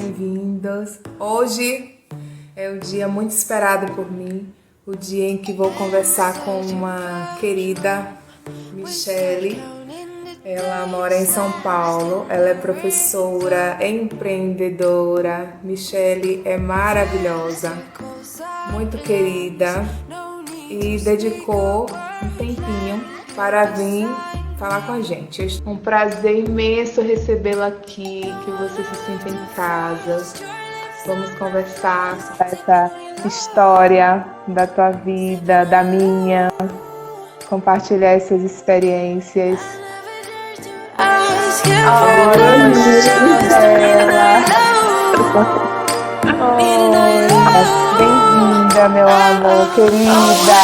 Bem-vindos! Hoje é um dia muito esperado por mim, o dia em que vou conversar com uma querida, Michele. Ela mora em São Paulo, ela é professora, é empreendedora. Michele é maravilhosa, muito querida e dedicou um tempinho para vir falar com a gente. É um prazer imenso recebê-la aqui, que você se sinta em casa. Vamos conversar sobre essa história da tua vida, da minha, compartilhar essas experiências. Olha, dela. Oi, bem-vinda, meu amor, querida.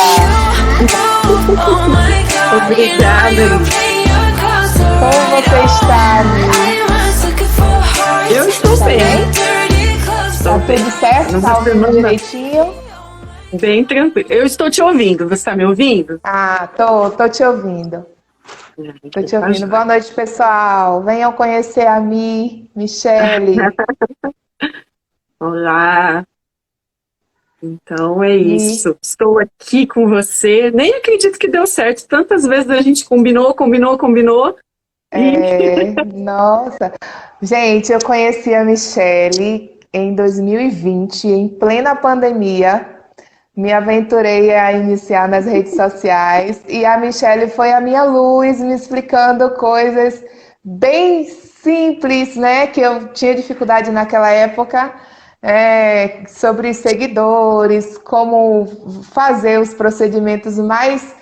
Obrigada. Como você está, amiga? Eu estou bem. Tá tudo certo? Tá ouvindo direitinho? Bem tranquilo. Eu estou te ouvindo. Você está me ouvindo? Ah, tô te ouvindo. Tô te ouvindo. Boa noite, pessoal. Venham conhecer a Michele. Olá. Então é isso. Estou aqui com você. Nem acredito que deu certo. Tantas vezes a gente combinou. Nossa. Gente, eu conheci a Michele em 2020, em plena pandemia. Me aventurei a iniciar nas redes sociais e a Michele foi a minha luz, me explicando coisas bem simples, né? Que eu tinha dificuldade naquela época, sobre seguidores, como fazer os procedimentos mais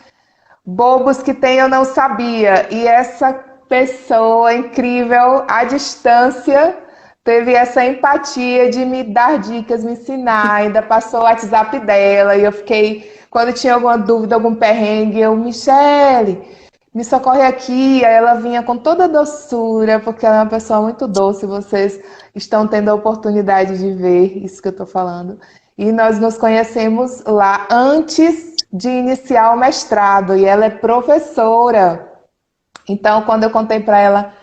bobos que tem, eu não sabia. E essa pessoa incrível, à distância, teve essa empatia de me dar dicas, me ensinar, ainda passou o WhatsApp dela, e eu fiquei, quando tinha alguma dúvida, algum perrengue, eu, Michele, me socorre aqui, aí ela vinha com toda a doçura, porque ela é uma pessoa muito doce, vocês estão tendo a oportunidade de ver isso que eu estou falando. E nós nos conhecemos lá antes de iniciar o mestrado, e ela é professora. Então, quando eu contei para ela,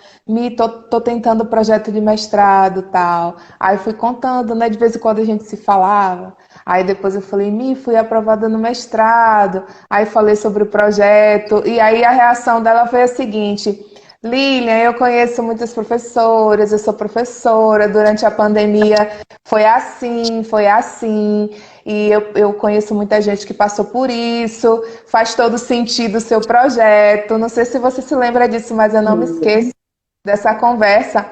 tô tentando projeto de mestrado, tal. Aí fui contando, né? De vez em quando a gente se falava. Aí depois eu falei, fui aprovada no mestrado. Aí falei sobre o projeto. E aí a reação dela foi a seguinte: Lilian, eu conheço muitas professoras, eu sou professora. Durante a pandemia foi assim, foi assim. E eu conheço muita gente que passou por isso. Faz todo sentido o seu projeto. Não sei se você se lembra disso, mas eu não me esqueço dessa conversa.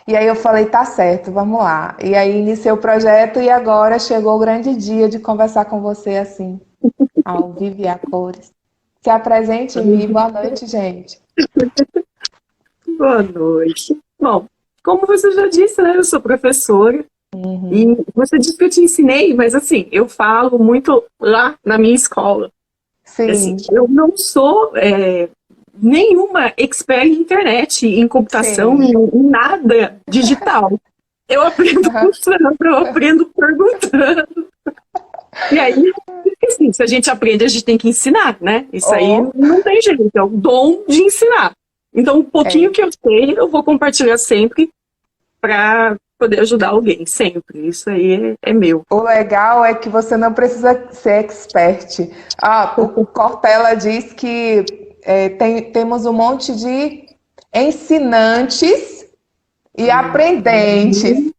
E aí eu falei, tá certo, vamos lá. E aí iniciei o projeto e agora chegou o grande dia de conversar com você assim, ao vivo e a cores. Se apresente, Mi. Boa noite, gente. Boa noite. Bom, como você já disse, né? Eu sou professora. E você disse que eu te ensinei, mas assim, eu falo muito lá na minha escola. Sim. Assim, eu não sou nenhuma expert em internet, em computação, em nada digital. Eu aprendo funcionando, eu aprendo perguntando. E aí, assim, se a gente aprende, a gente tem que ensinar, né? Isso aí não tem jeito, é o dom de ensinar. Então, um pouquinho que eu sei, eu vou compartilhar sempre para poder ajudar alguém, sempre. Isso aí é meu. O legal é que você não precisa ser expert. O Cortella diz que temos um monte de ensinantes e aprendentes.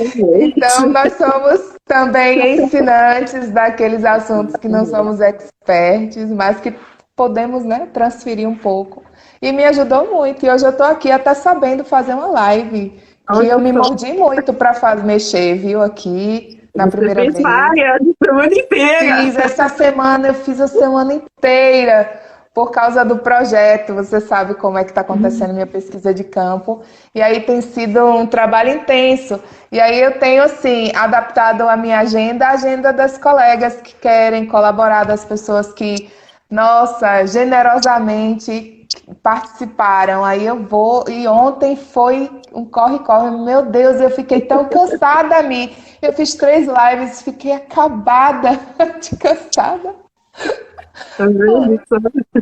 Então, nós somos também ensinantes daqueles assuntos que não somos experts, mas que podemos, né, transferir um pouco. E me ajudou muito. E hoje eu estou aqui até sabendo fazer uma live, que eu me mordi muito para mexer, viu, aqui na primeira vez. Várias, semana inteira. Eu fiz a semana inteira por causa do projeto. Você sabe como é que está acontecendo minha pesquisa de campo. E aí tem sido um trabalho intenso. E aí eu tenho, assim, adaptado a minha agenda à agenda das colegas que querem colaborar, das pessoas que, nossa, generosamente participaram. Aí eu vou, e ontem foi um corre-corre. Meu Deus, eu fiquei tão cansada, Mi. Eu fiz 3 lives, fiquei acabada de cansada. Tá vendo?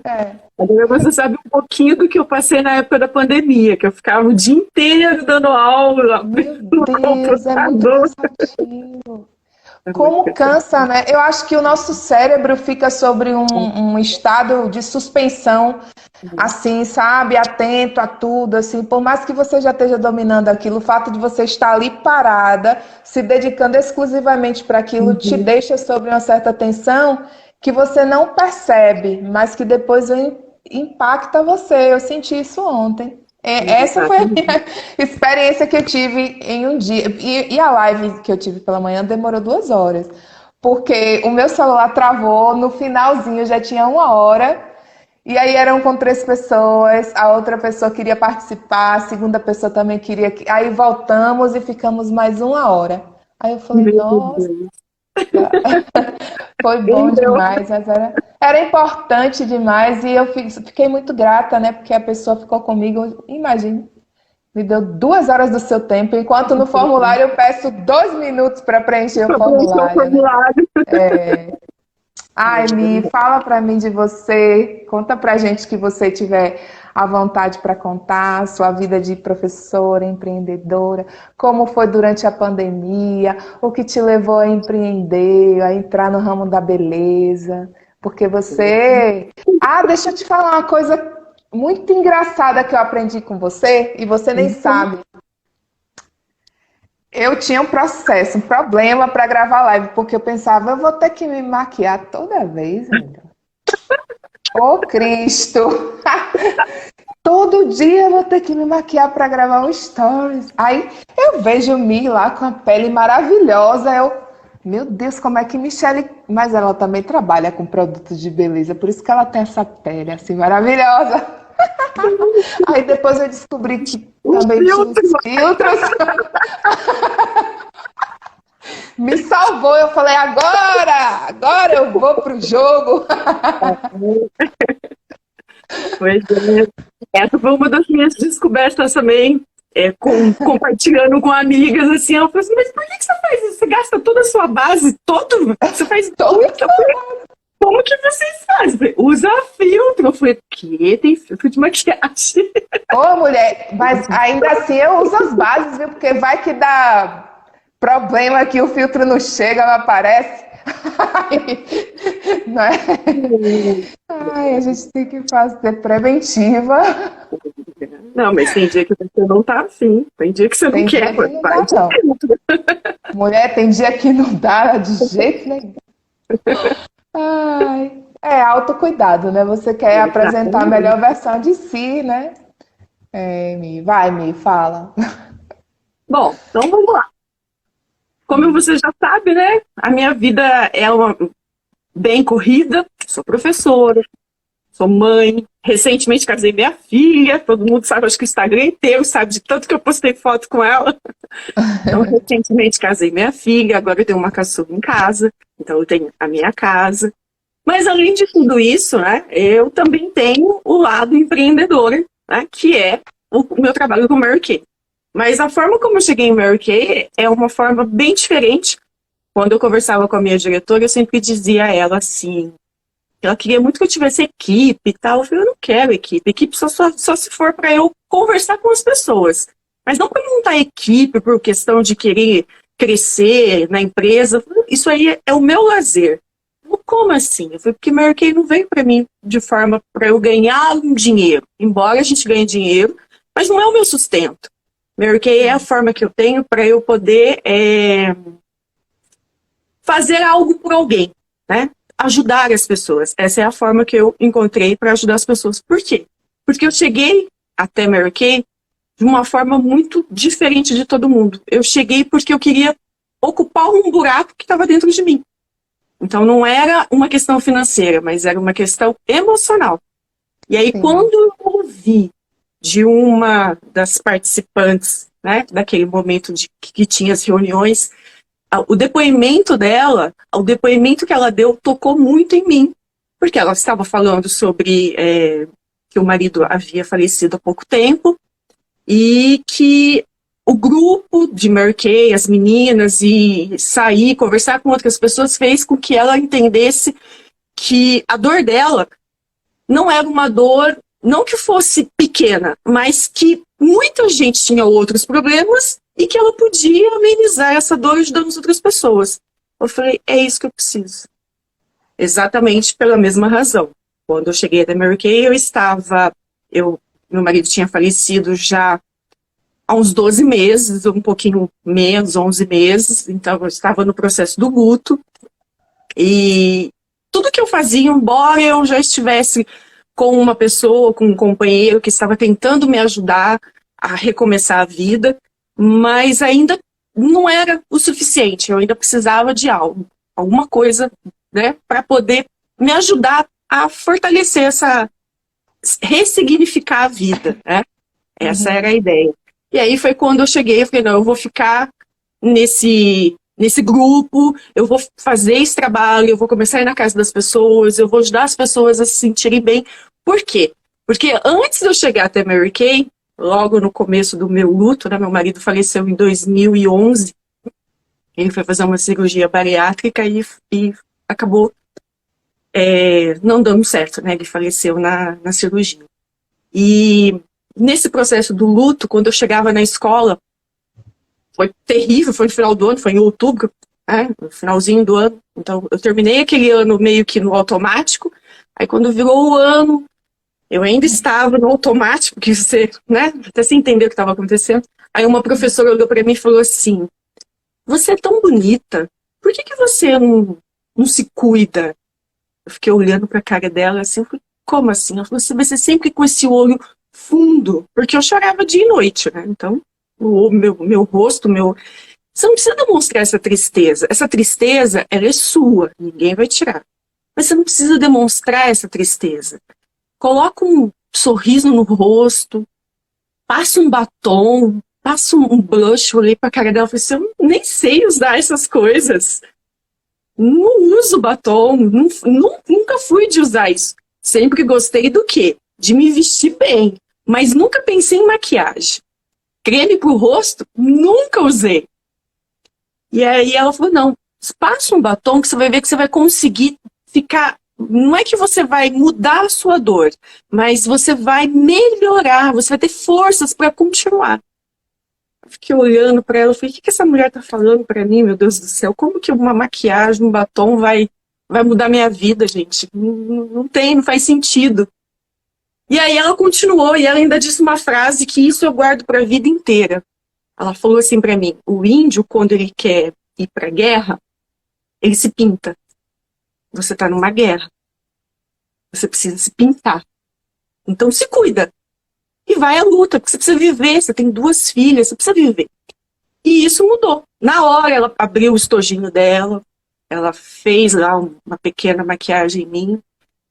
É. Agora você sabe um pouquinho do que eu passei na época da pandemia, que eu ficava o dia inteiro dando aula Meu no Deus, é muito computador. cansativo. Como cansa, né? Eu acho que o nosso cérebro fica sobre um estado de suspensão, assim, sabe? Atento a tudo, assim. Por mais que você já esteja dominando aquilo, o fato de você estar ali parada, se dedicando exclusivamente para aquilo, te Uhum. deixa sobre uma certa tensão que você não percebe, mas que depois impacta você. Eu senti isso ontem. Essa foi a Exatamente. minha experiência que eu tive em um dia. E a live que eu tive pela manhã demorou 2 horas. Porque o meu celular travou, no finalzinho já tinha 1 hora. E aí eram com 3 pessoas, a outra pessoa queria participar, a segunda pessoa também queria. Aí voltamos e ficamos mais 1 hora. Aí eu falei, Meu nossa, Deus. foi bom Entendeu? demais, mas era importante demais. E eu fiquei muito grata, né? Porque a pessoa ficou comigo, imagine. Me deu 2 horas do seu tempo, enquanto no formulário eu peço 2 minutos para preencher o Para preencher o formulário, né? formulário. Ai, Mi, fala para mim de você, conta pra gente que você tiver à vontade para contar, sua vida de professora, empreendedora, como foi durante a pandemia, o que te levou a empreender, a entrar no ramo da beleza, porque você... Ah, deixa eu te falar uma coisa muito engraçada que eu aprendi com você e você nem sabe. Eu tinha um processo, um problema para gravar live, porque eu pensava, eu vou ter que me maquiar toda vez, amiga. Ô, Cristo! Todo dia eu vou ter que me maquiar para gravar um stories. Aí eu vejo Mi lá com a pele maravilhosa. Meu Deus, como é que Michelle. Mas ela também trabalha com produtos de beleza, por isso que ela tem essa pele assim maravilhosa. Aí depois eu descobri que O também tinha os filtro. filtros. Me salvou. Eu falei, agora eu vou pro jogo. Pois é. Essa foi uma das minhas descobertas também, compartilhando com amigas, assim, ela falou assim, mas por que você faz isso? Você gasta toda a sua base, você faz Todo muito. Como que vocês fazem? Eu falei, usa filtro. Eu falei, o quê? Tem filtro de maquiagem? Ô, mulher, mas ainda assim eu uso as bases, viu? Porque vai que dá problema que o filtro não chega, não aparece. Não é? Ai, a gente tem que fazer preventiva. Não, mas tem dia que você não tá afim. Tem dia que você não Tem dia quer. que não Vai dá, de não. filtro. Mulher, tem dia que não dá de jeito nenhum. Ai, é autocuidado, né? Você quer apresentar a Exatamente. melhor versão de si, né? Vai, Mi, fala. Bom, então vamos lá. Como você já sabe, né? A minha vida é uma bem corrida. Sou professora, sou mãe. Recentemente casei minha filha. Todo mundo sabe, acho que o Instagram inteiro sabe de tanto que eu postei foto com ela. Então, recentemente casei minha filha. Agora eu tenho uma caçula em casa. Então, eu tenho a minha casa. Mas, além de tudo isso, né? Eu também tenho o lado empreendedor, né? Que é o meu trabalho com Mary Kay. Mas a forma como eu cheguei em Mary Kay é uma forma bem diferente. Quando eu conversava com a minha diretora, eu sempre dizia a ela assim, ela queria muito que eu tivesse equipe e tal. Eu falei, eu não quero equipe. Equipe só se for para eu conversar com as pessoas. Mas não para montar equipe por questão de querer crescer na empresa. Isso aí é o meu lazer. Como assim? Eu falei, porque Mary Kay não veio para mim de forma para eu ganhar um dinheiro. Embora a gente ganhe dinheiro, mas não é o meu sustento. Mary Kay é a forma que eu tenho para eu poder fazer algo por alguém, né? Ajudar as pessoas. Essa é a forma que eu encontrei para ajudar as pessoas. Por quê? Porque eu cheguei até Mary Kay de uma forma muito diferente de todo mundo. Eu cheguei porque eu queria ocupar um buraco que estava dentro de mim. Então não era uma questão financeira, mas era uma questão emocional. E aí, quando eu ouvi de uma das participantes, né, daquele momento que tinha as reuniões, o depoimento dela, o depoimento que ela deu tocou muito em mim, porque ela estava falando sobre que o marido havia falecido há pouco tempo e que o grupo de Mary Kay, as meninas, e sair, conversar com outras pessoas fez com que ela entendesse que a dor dela não era uma dor, não que fosse pequena, mas que muita gente tinha outros problemas e que ela podia amenizar essa dor ajudando as outras pessoas. Eu falei, é isso que eu preciso. Exatamente pela mesma razão. Quando eu cheguei da Mary Kay, meu marido tinha falecido já há uns 12 meses, um pouquinho menos, 11 meses, então eu estava no processo do luto. E tudo que eu fazia, embora eu já estivesse com uma pessoa, com um companheiro que estava tentando me ajudar a recomeçar a vida, mas ainda não era o suficiente, eu ainda precisava de algo, alguma coisa, né, para poder me ajudar a fortalecer ressignificar a vida, né? Essa era a ideia. E aí foi quando eu cheguei, eu falei, não, eu vou ficar nesse grupo, eu vou fazer esse trabalho, eu vou começar a ir na casa das pessoas, eu vou ajudar as pessoas a se sentirem bem. Por quê? Porque antes de eu chegar até Mary Kay, logo no começo do meu luto, né, meu marido faleceu em 2011, ele foi fazer uma cirurgia bariátrica e acabou não dando certo, né, ele faleceu na cirurgia. E nesse processo do luto, quando eu chegava na escola, foi terrível, foi no final do ano, foi em outubro, né, no finalzinho do ano. Então, eu terminei aquele ano meio que no automático. Aí, quando virou o ano, eu ainda estava no automático, que você, né, até sem entender o que estava acontecendo. Aí, uma professora olhou para mim e falou assim, você é tão bonita, por que você não se cuida? Eu fiquei olhando para a cara dela assim, eu falei, como assim? Ela falou assim, você sempre com esse olho fundo, porque eu chorava dia e noite, né? Então, o meu rosto, você não precisa demonstrar essa tristeza. Essa tristeza, ela é sua, ninguém vai tirar. Mas você não precisa demonstrar essa tristeza. Coloca um sorriso no rosto, passa um batom, passa um blush. Eu olhei pra cara dela e falei assim, eu nem sei usar essas coisas. Não uso batom, nunca fui de usar isso. Sempre gostei do quê? De me vestir bem, mas nunca pensei em maquiagem. Creme pro rosto, nunca usei. E aí ela falou, não, passa um batom que você vai ver que você vai conseguir ficar... Não é que você vai mudar a sua dor, mas você vai melhorar, você vai ter forças para continuar. Eu fiquei olhando para ela, falei, o que essa mulher tá falando para mim, meu Deus do céu? Como que uma maquiagem, um batom vai mudar minha vida, gente? Não tem, não faz sentido. E aí ela continuou, e ela ainda disse uma frase que isso eu guardo para a vida inteira. Ela falou assim para mim, o índio, quando ele quer ir para a guerra, ele se pinta. Você está numa guerra. Você precisa se pintar. Então se cuida. E vai à luta, porque você precisa viver, você tem 2 filhas, você precisa viver. E isso mudou. Na hora ela abriu o estojinho dela, ela fez lá uma pequena maquiagem em mim,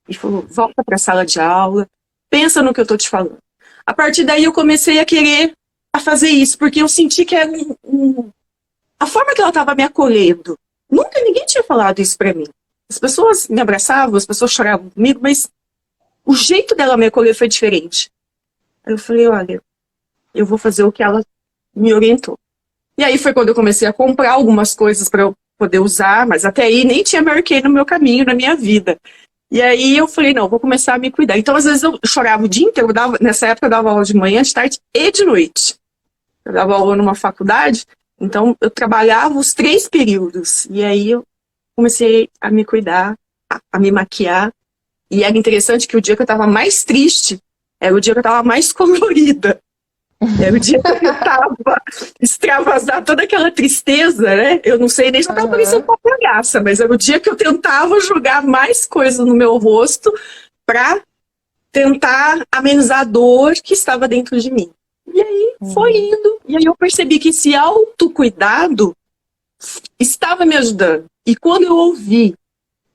e falou, volta para a sala de aula, pensa no que eu tô te falando. A partir daí eu comecei a querer fazer isso, porque eu senti que era a forma que ela estava me acolhendo. Nunca ninguém tinha falado isso para mim. As pessoas me abraçavam, as pessoas choravam comigo, mas o jeito dela me acolher foi diferente. Aí eu falei, olha, eu vou fazer o que ela me orientou. E aí foi quando eu comecei a comprar algumas coisas para eu poder usar, mas até aí nem tinha Mary Kay no meu caminho, na minha vida. E aí eu falei, não, vou começar a me cuidar. Então, às vezes, eu chorava o dia inteiro. Nessa época, eu dava aula de manhã, de tarde e de noite. Eu dava aula numa faculdade, então eu trabalhava os 3 períodos. E aí eu comecei a me cuidar, a me maquiar. E era interessante que o dia que eu estava mais triste era o dia que eu estava mais colorida. Era o dia que eu tentava extravasar toda aquela tristeza, né? Eu não sei nem se eu tava parecendo uma palhaça, mas era o dia que eu tentava jogar mais coisa no meu rosto para tentar amenizar a dor que estava dentro de mim. E aí foi indo. E aí eu percebi que esse autocuidado estava me ajudando. E quando eu ouvi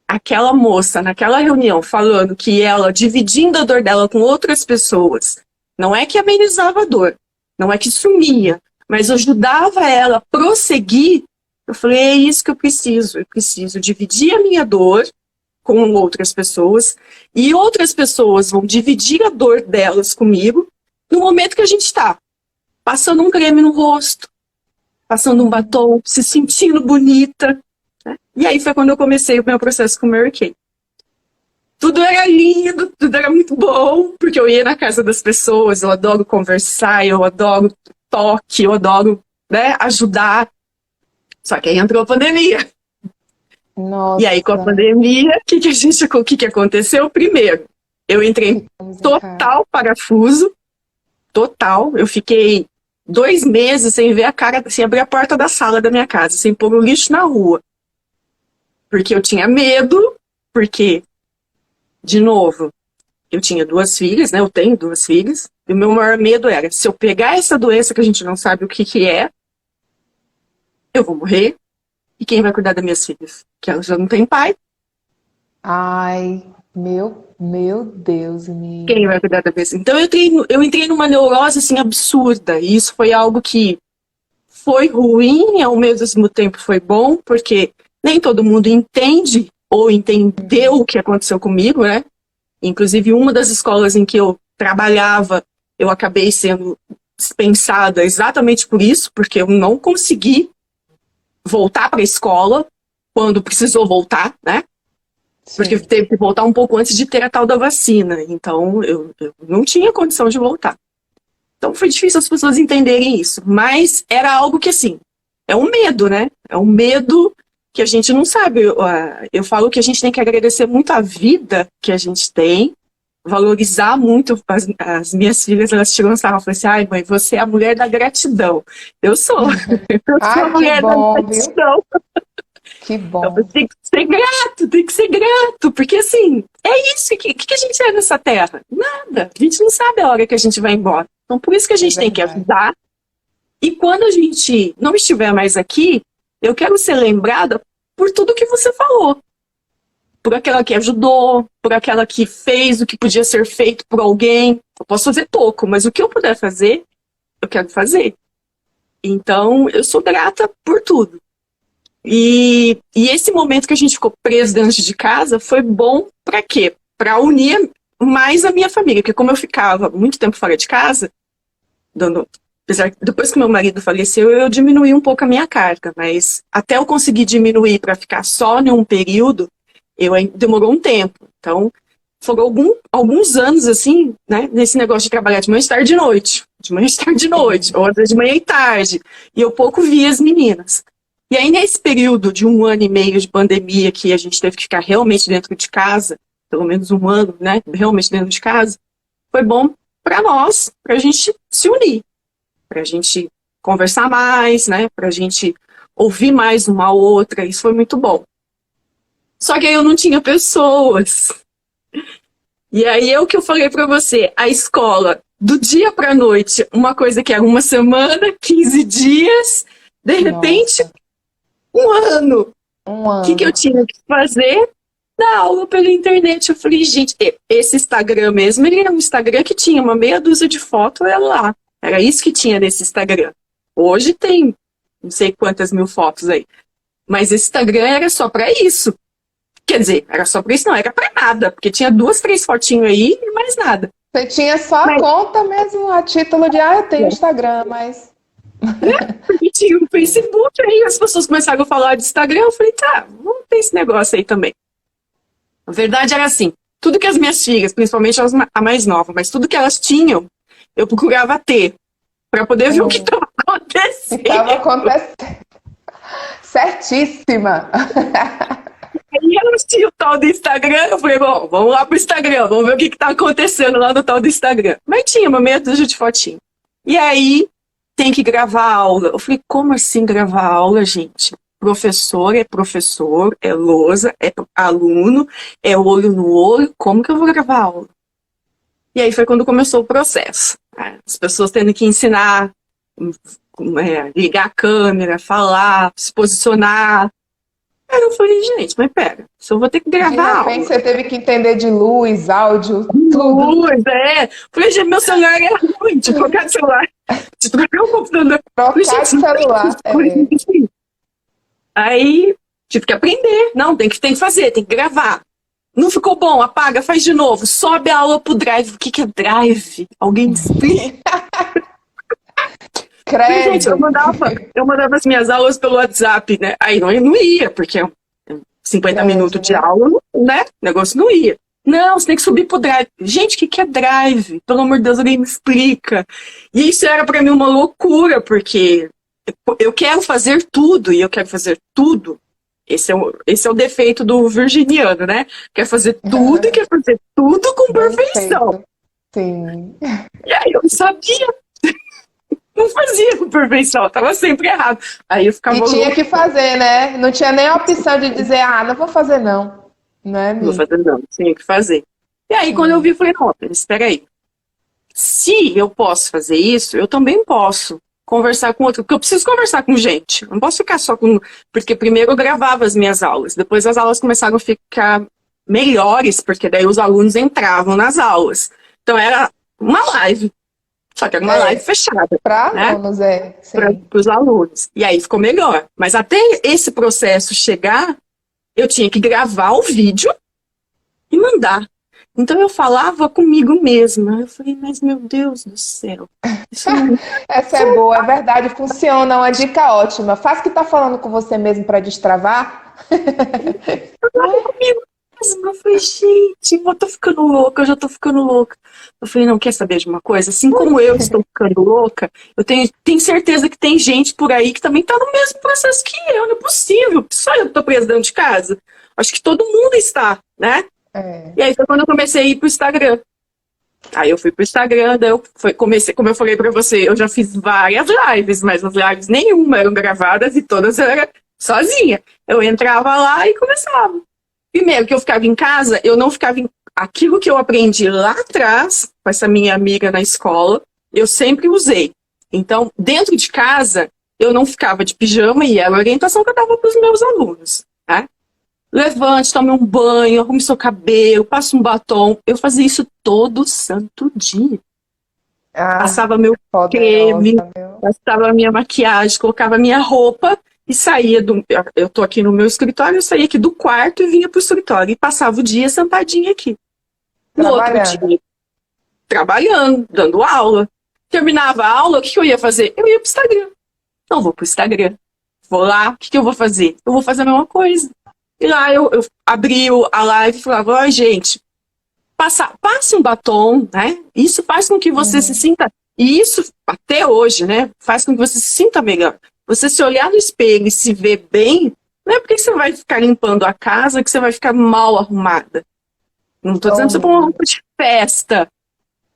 aquela moça naquela reunião falando que ela, dividindo a dor dela com outras pessoas, não é que amenizava a dor, não é que sumia, mas ajudava ela a prosseguir. Eu falei, é isso que eu preciso dividir a minha dor com outras pessoas, e outras pessoas vão dividir a dor delas comigo no momento que a gente está passando um creme no rosto, passando um batom, se sentindo bonita, né? E aí foi quando eu comecei o meu processo com Mary Kay. tudo era lindo, tudo era muito bom, porque eu ia na casa das pessoas, eu adoro conversar, eu adoro toque, eu adoro, né, ajudar. Só que aí entrou a pandemia. Nossa. E aí, com a pandemia, o que que aconteceu? Primeiro, eu entrei em total parafuso, total. Eu fiquei 2 meses sem ver a cara, sem abrir a porta da sala da minha casa, sem pôr o lixo na rua. Porque eu tinha medo, porque, de novo, eu tinha 2 filhas, né? Eu tenho 2 filhas. E o meu maior medo era, se eu pegar essa doença que a gente não sabe o que que é, eu vou morrer. E quem vai cuidar das minhas filhas? Que elas já não têm pai. Ai, meu Deus, menina. Quem vai cuidar da minhas filhas? Então eu entrei numa neurose assim absurda. E isso foi algo que foi ruim, ao mesmo tempo foi bom, porque nem todo mundo entende ou entendeu o que aconteceu comigo, né? Inclusive, uma das escolas em que eu trabalhava, eu acabei sendo dispensada exatamente por isso, porque eu não consegui voltar para a escola quando precisou voltar, né? Sim. Porque teve que voltar um pouco antes de ter a tal da vacina. Então, eu não tinha condição de voltar. Então, foi difícil as pessoas entenderem isso. Mas era algo que, assim, é um medo, né? É um medo que a gente não sabe. Eu falo que a gente tem que agradecer muito a vida que a gente tem, valorizar muito. As minhas filhas, elas tiram sarro e falam assim, ai, mãe, você é a mulher da gratidão. Eu sou. Eu sou a mulher da gratidão. Que bom. Então, tem que ser grato, porque assim, é isso, o que a gente é nessa terra? Nada, a gente não sabe a hora que a gente vai embora. Então, por isso que a gente tem que ajudar. E quando a gente não estiver mais aqui, eu quero ser lembrada por tudo que você falou. Por aquela que ajudou, por aquela que fez o que podia ser feito por alguém. Eu posso fazer pouco, mas o que eu puder fazer, eu quero fazer. Então, eu sou grata por tudo. E esse momento que a gente ficou preso dentro de casa foi bom para quê? Para unir mais a minha família. Porque como eu ficava muito tempo fora de casa, depois que meu marido faleceu, eu diminuí um pouco a minha carga. Mas até eu conseguir diminuir para ficar só em um período, demorou um tempo. Então, foram alguns anos, assim, né, nesse negócio de trabalhar de manhã, de tarde e de noite. De manhã, de tarde e de noite. Ou às vezes de manhã e tarde. E eu pouco via as meninas. E aí, nesse período de 1 ano e meio de pandemia, que a gente teve que ficar realmente dentro de casa, pelo menos 1 ano, né, realmente dentro de casa, foi bom para nós, para a gente se unir, para a gente conversar mais, né, para a gente ouvir mais uma outra, isso foi muito bom. Só que aí eu não tinha pessoas. E aí é o que eu falei para você, a escola, do dia para a noite, uma coisa que era 1 semana, 15 dias, de repente... Nossa. 1 ano. O que eu tinha que fazer? Dar aula pela internet. Eu falei, gente, esse Instagram mesmo, ele era um Instagram que tinha uma meia dúzia de fotos, era lá. Era isso que tinha nesse Instagram. Hoje tem não sei quantas mil fotos aí. Mas esse Instagram era só pra isso. Quer dizer, era só pra isso, não, era pra nada. Porque tinha 2, 3 fotinhos aí e mais nada. Você tinha só a conta mesmo, a título de, eu tenho Instagram, mas... Porque tinha o Facebook, aí as pessoas começaram a falar de Instagram, eu falei, tá, vamos ter esse negócio aí também. A verdade era assim, tudo que as minhas filhas, principalmente a mais nova, mas tudo que elas tinham, eu procurava ter, para poder ver o que estava acontecendo. Estava acontecendo. Certíssima. Aí elas tinham o tal do Instagram, eu falei, bom, vamos lá pro Instagram, vamos ver o que está acontecendo lá no tal do Instagram. Mas tinha uma meia dúzia de fotinho. E aí, tem que gravar aula. Eu falei, como assim gravar aula, gente? Professor, é lousa, é aluno, é olho no olho, como que eu vou gravar aula? E aí foi quando começou o processo. As pessoas tendo que ensinar, ligar a câmera, falar, se posicionar. Aí eu falei, gente, mas pera, se eu vou ter que gravar aula. Você teve que entender de luz, áudio, tudo. Luz, Falei, gente, meu celular é ruim, de trocar de celular. De trocar o computador. Trocar de celular. Aí tive que aprender. Não, tem que fazer, tem que gravar. Não ficou bom, apaga, faz de novo. Sobe a aula pro Drive. O que é Drive? Alguém explica. Credo. Gente, eu mandava as minhas aulas pelo WhatsApp, né? Aí não ia, porque 50 minutos de aula, né? O negócio não ia. Não, você tem que subir pro Drive. Gente, o que é Drive? Pelo amor de Deus, alguém me explica. E isso era pra mim uma loucura, porque eu quero fazer tudo, e eu quero fazer tudo. Esse é o defeito do virginiano, né? Quer fazer tudo e quer fazer tudo com perfeição. Sim. E aí eu não sabia. Não fazia com perfeição, tava sempre errado. Aí eu ficava E tinha louca. que fazer, né? Não tinha nem a opção de dizer, não vou fazer não. Não é, Não vou Mi? fazer não, tinha que fazer. E aí quando eu vi, eu falei, não, espera aí. Se eu posso fazer isso, eu também posso conversar com outro, porque eu preciso conversar com gente. Eu não posso ficar só com... Porque primeiro eu gravava as minhas aulas, depois as aulas começaram a ficar melhores, porque daí os alunos entravam nas aulas. Então era uma live, só que era uma live fechada. Para né? alunos, sim. Para os alunos. E aí ficou melhor. Mas até esse processo chegar, eu tinha que gravar o vídeo e mandar. Então eu falava comigo mesma. Eu falei, mas meu Deus do céu. Isso não... Essa é boa, é verdade, funciona, uma dica ótima. Faz que tá falando com você mesmo para destravar. Eu falava comigo mesma. Eu falei, gente, eu tô ficando louca, eu já tô ficando louca. Eu falei, não, quer saber de uma coisa? Assim como eu estou ficando louca, eu tenho certeza que tem gente por aí que também tá no mesmo processo que eu. Não é possível. Só eu que tô presa dentro de casa. Acho que todo mundo está, né? E aí foi quando eu comecei a ir pro Instagram. Aí eu fui pro Instagram, daí comecei, como eu falei pra você, eu já fiz várias lives, mas as lives nenhuma eram gravadas e todas eram sozinha. Eu entrava lá e começava. Primeiro que eu ficava em casa, eu não ficava em... Aquilo que eu aprendi lá atrás, com essa minha amiga na escola, eu sempre usei. Então, dentro de casa, eu não ficava de pijama e era a orientação que eu dava pros meus alunos, né? Levante, tome um banho, arrume seu cabelo, passe um batom. Eu fazia isso todo santo dia. Passava meu creme, passava minha maquiagem, colocava minha roupa e saía do... Eu tô aqui no meu escritório, eu saía aqui do quarto e vinha pro escritório. E passava o dia sentadinha aqui. No outro dia, trabalhando, dando aula. Terminava a aula, o que eu ia fazer? Eu ia pro Instagram. Não vou pro Instagram. Vou lá, o que eu vou fazer? Eu vou fazer a mesma coisa. E lá eu abri a live e falava, ó, gente, passe um batom, né? Isso faz com que você se sinta... E isso, até hoje, né? Faz com que você se sinta melhor. Você se olhar no espelho e se ver bem, não é porque você vai ficar limpando a casa que você vai ficar mal arrumada. Não tô dizendo que você põe uma roupa de festa,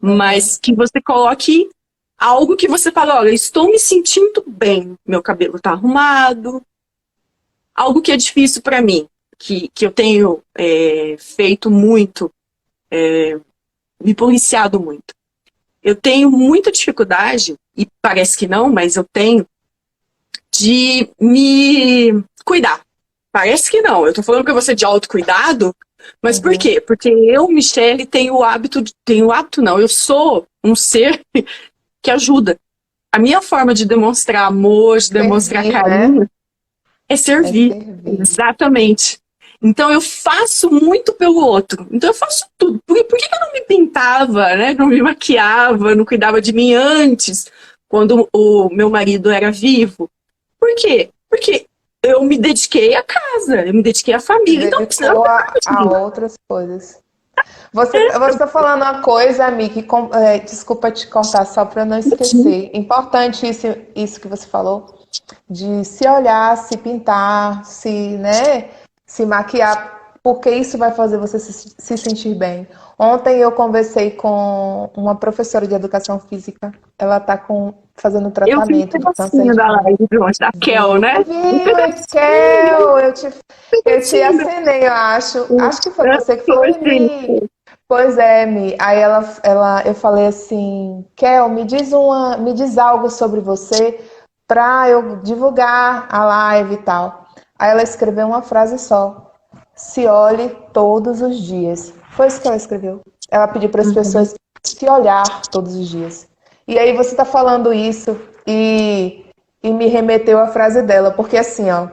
mas que você coloque algo que você fala, olha, estou me sentindo bem, meu cabelo tá arrumado. Algo que é difícil para mim, que eu tenho feito muito, me policiado muito. Eu tenho muita dificuldade, e parece que não, mas eu tenho, de me cuidar. Parece que não. Eu tô falando com você de autocuidado, mas por quê? Porque eu, Michele, eu sou um ser que ajuda. A minha forma de demonstrar amor, de demonstrar carinho, é servir. Exatamente. Então eu faço muito pelo outro. Então eu faço tudo. Por que eu não me pintava, né? Não me maquiava, não cuidava de mim antes, quando o meu marido era vivo? Por quê? Porque eu me dediquei à casa, eu me dediquei à família. Então dedicou a outras coisas. Você está falando uma coisa, Ami, que desculpa te cortar, só para não esquecer. Importante isso que você falou, de se olhar, se pintar, se maquiar, porque isso vai fazer você se sentir bem. Ontem eu conversei com uma professora de educação física, ela está fazendo tratamento de câncer da live da Kel, né? Kel, eu te acenei, eu acho. Acho que foi você que falou de mim. Pois é, Mi. Aí eu falei assim, Kel, me diz algo sobre você para eu divulgar a live e tal. Aí ela escreveu uma frase só. Se olhe todos os dias. Foi isso que ela escreveu. Ela pediu para as pessoas se olhar todos os dias. E aí você está falando isso e me remeteu à frase dela. Porque assim, ó,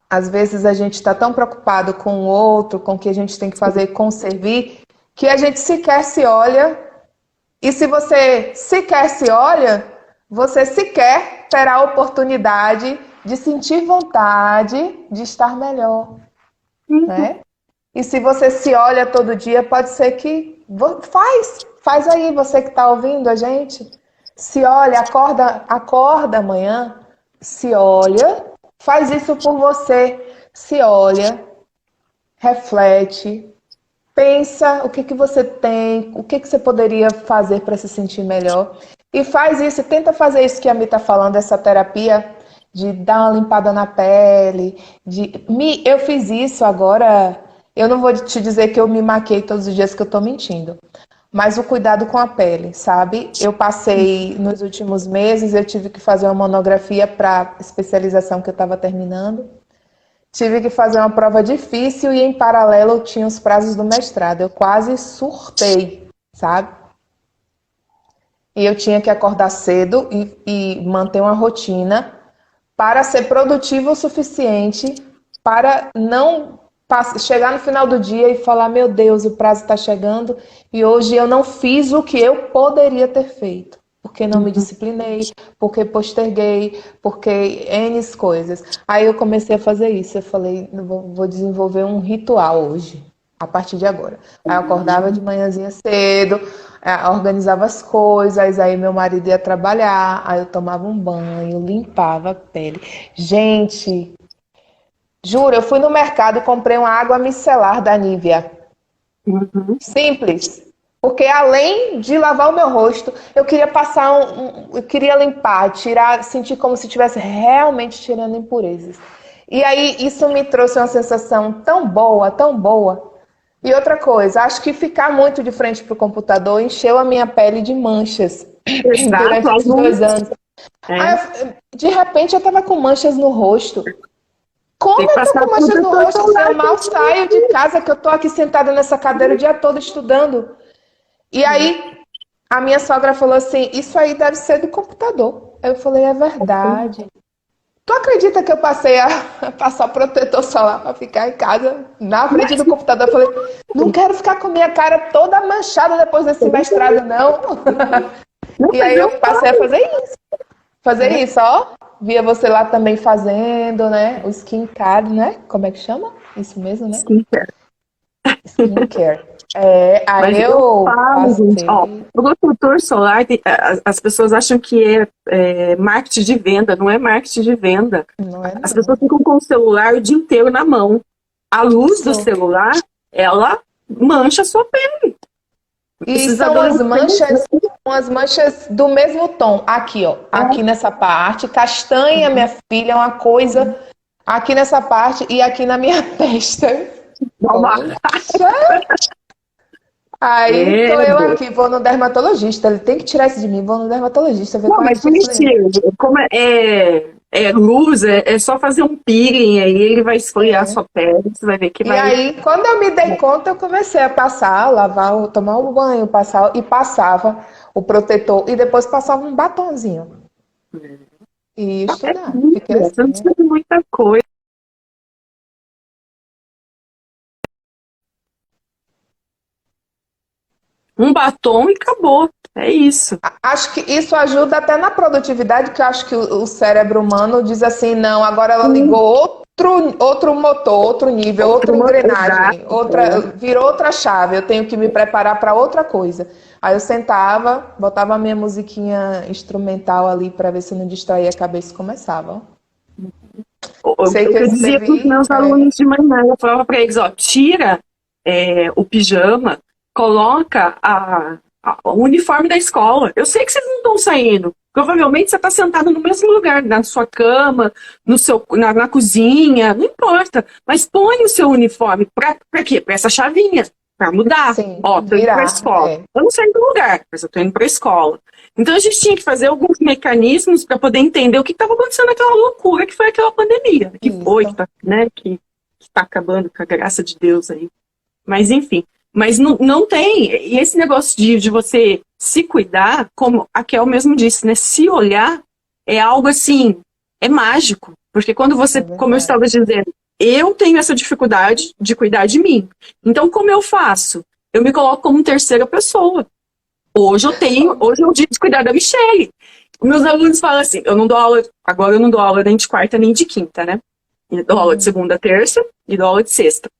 às vezes a gente está tão preocupado com o outro, com o que a gente tem que fazer, com servir, que a gente sequer se olha. E se você sequer se olha, você sequer terá a oportunidade de sentir vontade de estar melhor. Né? E se você se olha todo dia, pode ser que faz aí, você que está ouvindo a gente. Se olha, acorda amanhã, se olha, faz isso por você. Se olha, reflete, pensa o que que você tem, o que que você poderia fazer para se sentir melhor. E faz isso, tenta fazer isso que a Mi está falando, essa terapia de dar uma limpada na pele. Eu fiz isso agora. Eu não vou te dizer que eu me maquei todos os dias, que eu estou mentindo. Mas o cuidado com a pele, sabe? Eu passei, nos últimos meses, eu tive que fazer uma monografia para especialização que eu estava terminando. Tive que fazer uma prova difícil e, em paralelo, eu tinha os prazos do mestrado. Eu quase surtei, sabe? E eu tinha que acordar cedo e manter uma rotina para ser produtivo o suficiente para não chegar no final do dia e falar: meu Deus, o prazo está chegando e hoje eu não fiz o que eu poderia ter feito. Porque não me disciplinei, porque posterguei, porque N coisas. Aí eu comecei a fazer isso. Eu falei: vou desenvolver um ritual hoje, a partir de agora. Aí eu acordava de manhãzinha cedo, organizava as coisas, aí meu marido ia trabalhar, aí eu tomava um banho, limpava a pele. Gente, juro, eu fui no mercado e comprei uma água micelar da Nivea. Simples. Porque além de lavar o meu rosto, eu queria passar eu queria limpar, tirar, sentir como se estivesse realmente tirando impurezas. E aí isso me trouxe uma sensação tão boa, tão boa. E outra coisa, acho que ficar muito de frente para o computador encheu a minha pele de manchas. Exato, durante esses 2 anos. Aí, de repente eu tava com manchas no rosto. Como eu tô com manchas no rosto se eu mal saio de casa, que eu tô aqui sentada nessa cadeira o dia todo estudando? E aí a minha sogra falou assim: isso aí deve ser do computador. Eu falei: é verdade. Tu acredita que eu passei a passar protetor solar para ficar em casa, na frente do computador? Eu falei: não quero ficar com minha cara toda manchada depois desse mestrado, não. E aí eu passei a fazer isso. Fazer isso, ó. Via você lá também fazendo, né? O skincare, né? Como é que chama? Isso mesmo, né? Skincare. Aí eu falo, gente, ó, o protetor solar, as pessoas acham que é marketing de venda, não é marketing de venda. Não é, não. As pessoas ficam com o celular o dia inteiro na mão. A luz do celular, ela mancha a sua pele. E são as manchas do mesmo tom. Aqui, ó. Aqui nessa parte. Castanha, minha filha, é uma coisa. Aqui nessa parte e aqui na minha testa. Aí tô eu aqui, vou no dermatologista. Ele tem que tirar isso de mim, vou no dermatologista. Ver não, mas mentira. Como luz, é só fazer um peeling aí, ele vai esfoliar a sua pele, você vai ver que vai... E aí, quando eu me dei conta, eu comecei a passar, lavar, tomar um banho, passava o protetor e depois passava um batonzinho. E estudar. Fiquei assim, você não precisa de muita coisa. Um batom e acabou. É isso. Acho que isso ajuda até na produtividade, que eu acho que o cérebro humano diz assim: não, agora ela ligou outro motor, outro nível, outra engrenagem, virou outra chave, eu tenho que me preparar para outra coisa. Aí eu sentava, botava a minha musiquinha instrumental ali para ver se não distraía a cabeça e começava. Eu dizia para os meus alunos de manhã, eu falava para eles: ó, tira o pijama, coloca o uniforme da escola. Eu sei que vocês não estão saindo. Provavelmente você está sentado no mesmo lugar, na sua cama, na cozinha, não importa. Mas põe o seu uniforme. Para quê? Para essa chavinha. Para mudar. Sim, ó, tô indo para a escola. Eu não saio do lugar, mas eu tô indo para a escola. Então a gente tinha que fazer alguns mecanismos para poder entender o que estava acontecendo naquela loucura que foi aquela pandemia. Que está acabando com a graça de Deus aí. Mas enfim. Mas não tem, e esse negócio de você se cuidar, como a Kel mesmo disse, né? Se olhar é algo assim, é mágico. Porque quando você, como eu estava dizendo, eu tenho essa dificuldade de cuidar de mim. Então, como eu faço? Eu me coloco como terceira pessoa. Hoje é o dia de cuidar da Michelle. Meus alunos falam assim, agora eu não dou aula nem de quarta nem de quinta, né? Eu dou aula de segunda a terça e dou aula de sexta.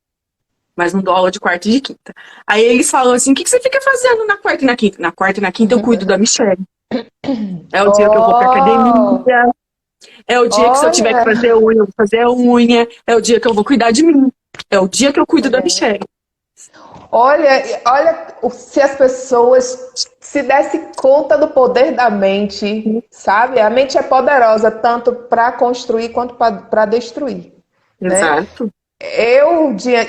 mas não dou aula de quarta e de quinta. Aí eles falam assim, o que você fica fazendo na quarta e na quinta? Na quarta e na quinta eu cuido da Michelle. É o dia que eu vou pra Oh, academia, é o dia que se eu tiver que olha, fazer unha, eu vou fazer a unha, é o dia que eu vou cuidar de mim, é o dia que eu cuido da mulher. Michelle. Olha, se as pessoas se dessem conta do poder da mente, sabe? A mente é poderosa tanto para construir quanto para destruir, né? Exato.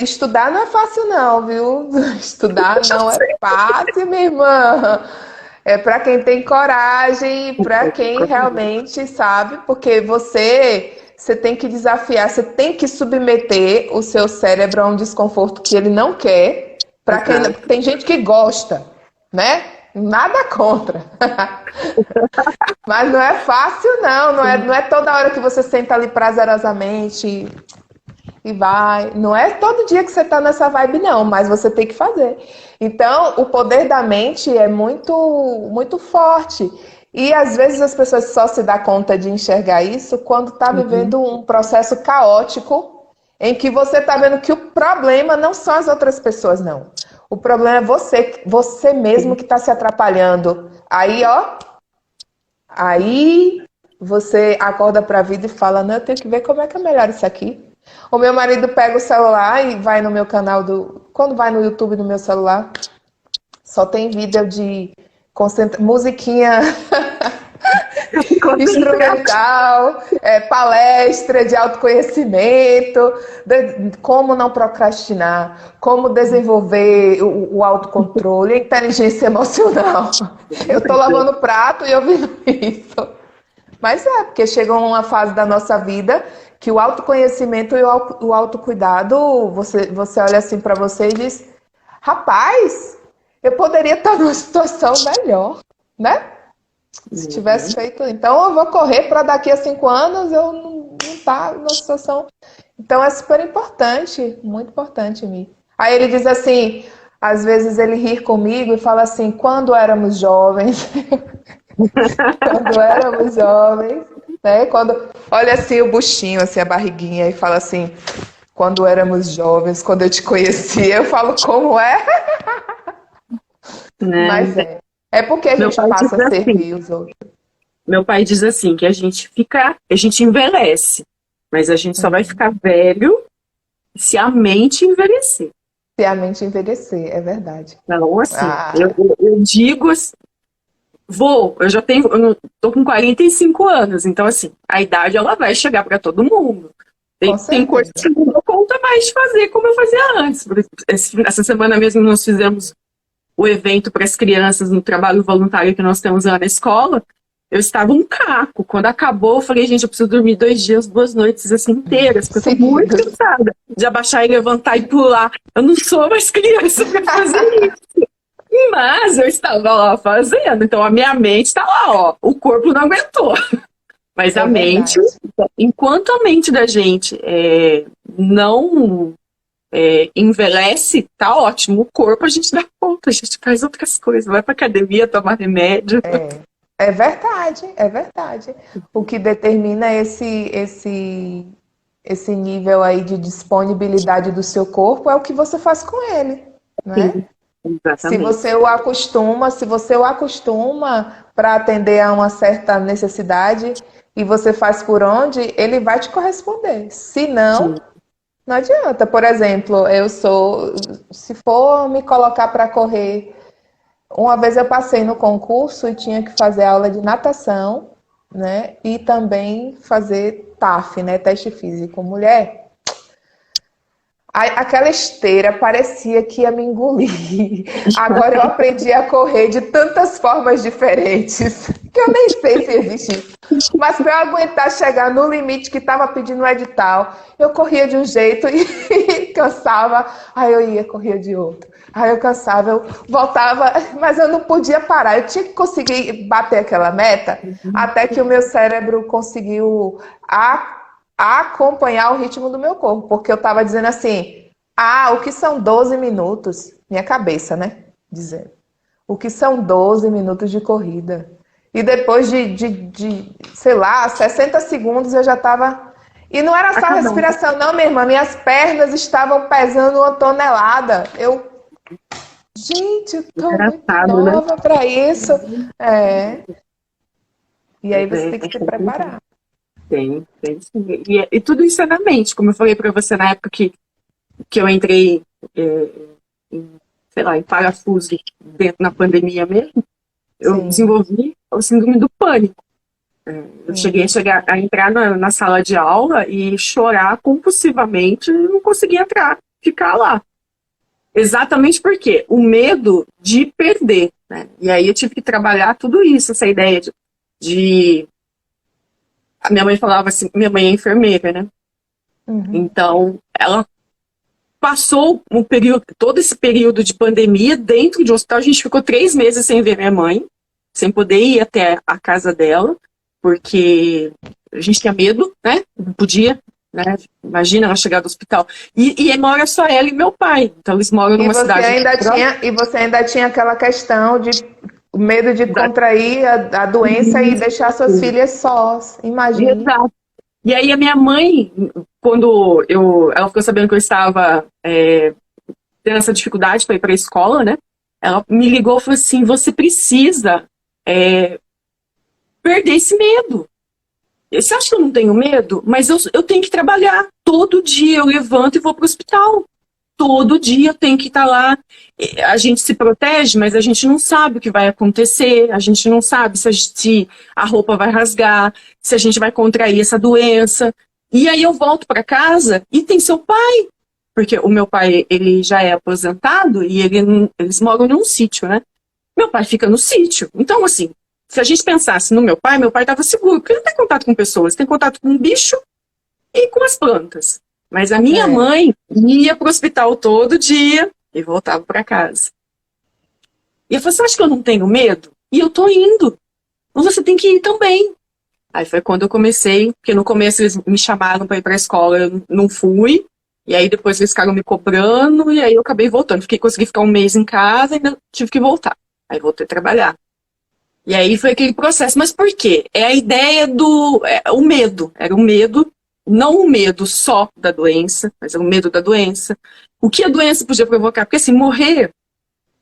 Estudar não é fácil não, viu? Estudar não é fácil, minha irmã. É para quem tem coragem, para quem realmente sabe, porque você tem que desafiar, você tem que submeter o seu cérebro a um desconforto que ele não quer. Para quem Exato. tem gente que gosta, né? Nada contra. Mas não é fácil não, não é toda hora que você senta ali prazerosamente e vai. Não é todo dia que você está nessa vibe, não, mas você tem que fazer. Então, o poder da mente é muito, muito forte. E às vezes as pessoas só se dão conta de enxergar isso quando está Uhum. vivendo um processo caótico em que você está vendo que o problema não são as outras pessoas, não. O problema é você mesmo Sim. que está se atrapalhando. Aí você acorda para a vida e fala, não, eu tenho que ver como é que é melhor isso aqui. O meu marido pega o celular e vai no meu canal do. Quando vai no YouTube no meu celular, só tem vídeo de musiquinha instrumental, palestra de autoconhecimento, como não procrastinar, como desenvolver o autocontrole, a inteligência emocional. Eu tô lavando prato e ouvindo isso. Mas porque chega uma fase da nossa vida que o autoconhecimento e o autocuidado, você olha assim para você e diz, rapaz, eu poderia estar numa situação melhor, né? Se tivesse Uhum. feito, então eu vou correr para daqui a 5 anos eu não estar numa situação. Então é super importante, muito importante, Mi. Aí ele diz assim, às vezes ele ri comigo e fala assim, quando éramos jovens, quando éramos jovens, né? Quando olha assim o buchinho, assim a barriguinha e fala assim, quando éramos jovens, quando eu te conhecia, eu falo como é, Né? mas é porque a Meu gente pai diz passa a assim, servir os outros. meu pai diz assim, que a gente envelhece, mas a gente só vai ficar velho se a mente envelhecer. Se a mente envelhecer, é verdade. Então, assim, Ah, eu digo assim, eu não, tô com 45 anos, então assim, a idade ela vai chegar para todo mundo. com Tem coisas certeza. que não dou conta mais de fazer como eu fazia antes. Essa semana mesmo nós fizemos o evento para as crianças no trabalho voluntário que nós temos lá na escola. Eu estava um caco. Quando acabou, eu falei, gente, eu preciso dormir 2 dias, 2 noites assim inteiras, porque eu tô muito Seguidos. cansada de abaixar e levantar e pular. Eu não sou mais criança para fazer isso. Mas eu estava lá fazendo, então a minha mente está lá, ó. O corpo não aguentou. Mas a É mente, verdade. enquanto a mente da gente não envelhece, tá ótimo. O corpo a gente dá conta, a gente faz outras coisas, vai pra academia, tomar remédio. É verdade, é verdade. O que determina esse nível aí de disponibilidade do seu corpo é o que você faz com ele, né? Sim, exatamente. Se você o acostuma para atender a uma certa necessidade e você faz por onde, ele vai te corresponder. Se não, Sim. não adianta. Por exemplo, se for me colocar para correr, uma vez eu passei no concurso e tinha que fazer aula de natação, né? E também fazer TAF, né? Teste físico. Mulher, aquela esteira parecia que ia me engolir. Agora eu aprendi a correr de tantas formas diferentes que eu nem sei se existe isso. Mas para eu aguentar chegar no limite que estava pedindo o edital, eu corria de um jeito e cansava, aí eu ia, corria de outro. Aí eu cansava, eu voltava, mas eu não podia parar. Eu tinha que conseguir bater aquela meta até que o meu cérebro conseguiu acompanhar o ritmo do meu corpo, porque eu estava dizendo assim, o que são 12 minutos? Minha cabeça, né? Dizendo. O que são 12 minutos de corrida? E depois sei lá, 60 segundos eu já estava... E não era só Acabou. respiração, não, minha irmã. Minhas pernas estavam pesando 1 tonelada. Gente, eu tô muito Engraçado, né? nova para isso. É. E aí você tem que se Complicado. preparar. Tem sim. E tudo isso é na mente, como eu falei para você na época que eu entrei, é, em, sei lá, em parafuso dentro na pandemia mesmo, eu Sim, desenvolvi o síndrome do pânico. Eu sim. cheguei a entrar na sala de aula e chorar compulsivamente e não conseguia entrar, ficar lá. Exatamente porque o medo de perder, né? E aí eu tive que trabalhar tudo isso, essa ideia de... A minha mãe falava assim, minha mãe é enfermeira, né? Uhum. Então, ela passou um período, todo esse período de pandemia dentro de um hospital. A gente ficou 3 meses sem ver minha mãe, sem poder ir até a casa dela, porque a gente tinha medo, né? Não podia, né? Imagina ela chegar do hospital. E mora só ela e meu pai. Então eles moram E numa você cidade ainda tinha, e você ainda tinha aquela questão de o medo de da... contrair a doença e deixar suas filhas sós. Imagine. Exato. E aí a minha mãe, ela ficou sabendo que eu estava tendo essa dificuldade para ir para a escola, né? Ela me ligou e falou assim: você precisa é, perder esse medo. Você acha que eu não tenho medo? Mas eu tenho que trabalhar. Todo dia eu levanto e vou para o hospital. Todo dia eu tenho que estar lá. A gente se protege, mas a gente não sabe o que vai acontecer. A gente não sabe se a roupa vai rasgar, se a gente vai contrair essa doença. E aí eu volto para casa e tem seu pai. Porque o meu pai, ele já é aposentado e eles moram num sítio, né? Meu pai fica no sítio. Então, assim, se a gente pensasse no meu pai estava seguro, porque ele não tem contato com pessoas, tem contato com bicho e com as plantas. Mas a minha É. mãe ia para o hospital todo dia e voltava para casa. E eu falei: você acha que eu não tenho medo? E eu tô indo. Mas você tem que ir também. Aí foi quando eu comecei, porque no começo eles me chamaram para ir para a escola, eu não fui. E aí depois eles ficaram me cobrando, e aí eu acabei voltando. Consegui ficar 1 mês em casa e ainda tive que voltar. Aí voltei a trabalhar. E aí foi aquele processo. Mas por quê? É a ideia o medo. Era o medo, não o medo só da doença, mas era o medo da doença. O que a doença podia provocar? Porque assim, morrer,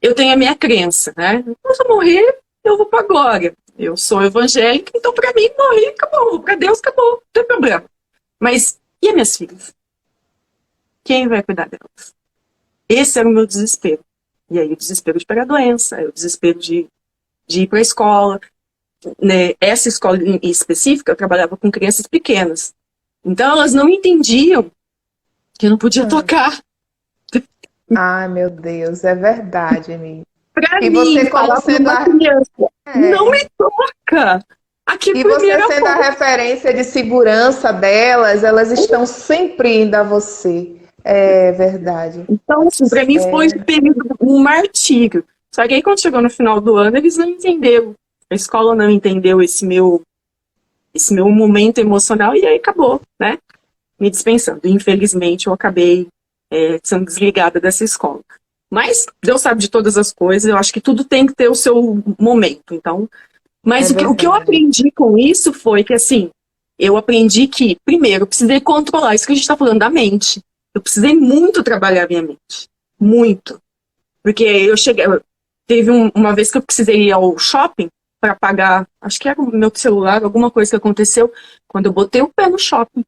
eu tenho a minha crença, né? Se eu morrer, eu vou para a glória. Eu sou evangélica, então para mim, morrer, acabou. Vou para Deus, acabou. Não tem problema. Mas e as minhas filhas? Quem vai cuidar delas? Esse era o meu desespero. E aí o desespero de pegar doença, aí o desespero de ir para a escola, né? Essa escola em específica, eu trabalhava com crianças pequenas. Então elas não entendiam que eu não podia tocar. Ai, meu Deus, é verdade, amiga. Para E mim, você como falar para sendo uma a, criança, não é, me toca. Aqui e você primeiro sendo a amor. referência de segurança delas, elas estão sempre indo a você. É verdade. Então, assim, para mim foi um martírio. Só que aí quando chegou no final do ano, eles não entenderam. A escola não entendeu esse meu momento emocional e aí acabou, né? Me dispensando. Infelizmente, eu acabei sendo desligada dessa escola. Mas Deus sabe de todas as coisas, eu acho que tudo tem que ter o seu momento. Então, É mas o que eu verdade. aprendi com isso foi que, assim, eu aprendi que, primeiro, eu precisei controlar isso que a gente está falando da mente. Eu precisei muito trabalhar a minha mente. Muito. Porque teve uma vez que eu precisei ir ao shopping para pagar, acho que era o meu celular, alguma coisa que aconteceu. Quando eu botei o pé no shopping,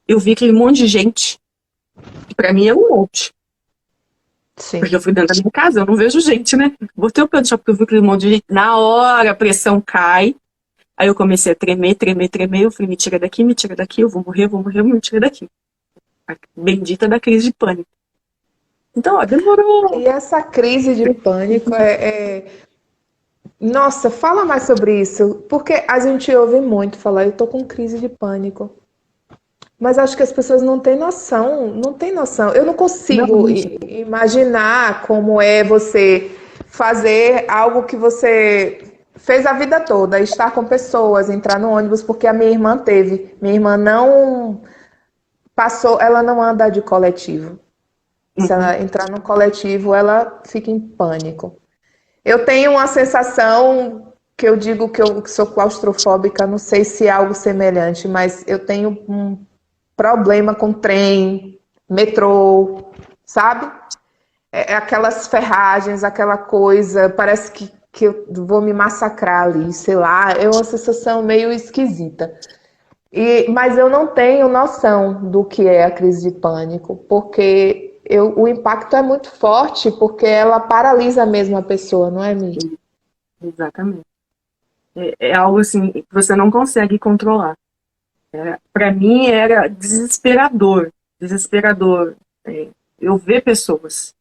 eu vi aquele monte de gente. Que para mim é um monte. Porque eu Sim. fui dentro da minha casa, eu não vejo gente, né? Botei o pé no shopping, eu vi aquele monte de gente. Na hora a pressão cai. Aí eu comecei a tremer, tremer, tremer. Eu falei: me tira daqui, eu vou morrer, me tira daqui. A bendita da crise de pânico. Então, ó, demorou. E essa crise de pânico Nossa, fala mais sobre isso, porque a gente ouve muito falar, eu tô com crise de pânico. Mas acho que as pessoas não têm noção, não têm noção. Eu não Não, consigo imaginar como é você fazer algo que você fez a vida toda, estar com pessoas, entrar no ônibus, porque a minha irmã teve. Minha irmã não passou, ela não anda de coletivo. Se uhum. ela entrar no coletivo, ela fica em pânico. Eu tenho uma sensação que eu digo que eu sou claustrofóbica, não sei se é algo semelhante, mas eu tenho um problema com trem, metrô, sabe? Aquelas ferragens, aquela coisa, parece que eu vou me massacrar ali, sei lá, é uma sensação meio esquisita. Mas eu não tenho noção do que é a crise de pânico, porque o impacto é muito forte, porque ela paralisa mesmo a pessoa, não é, Mi? Exatamente. É algo assim que você não consegue controlar. Para mim era desesperador, desesperador. Eu ver pessoas.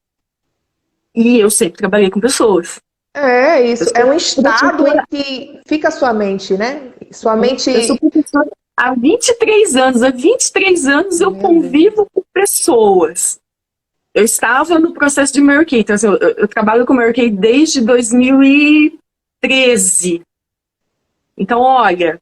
E eu sempre trabalhei com pessoas. Isso é um estado em que fica a sua mente, né? Sua mente. Eu sou professora há 23 anos. Há 23 anos eu convivo com pessoas. Eu estava no processo de Mary Kay. Então, assim, eu trabalho com Mary Kay desde 2013. Então, olha.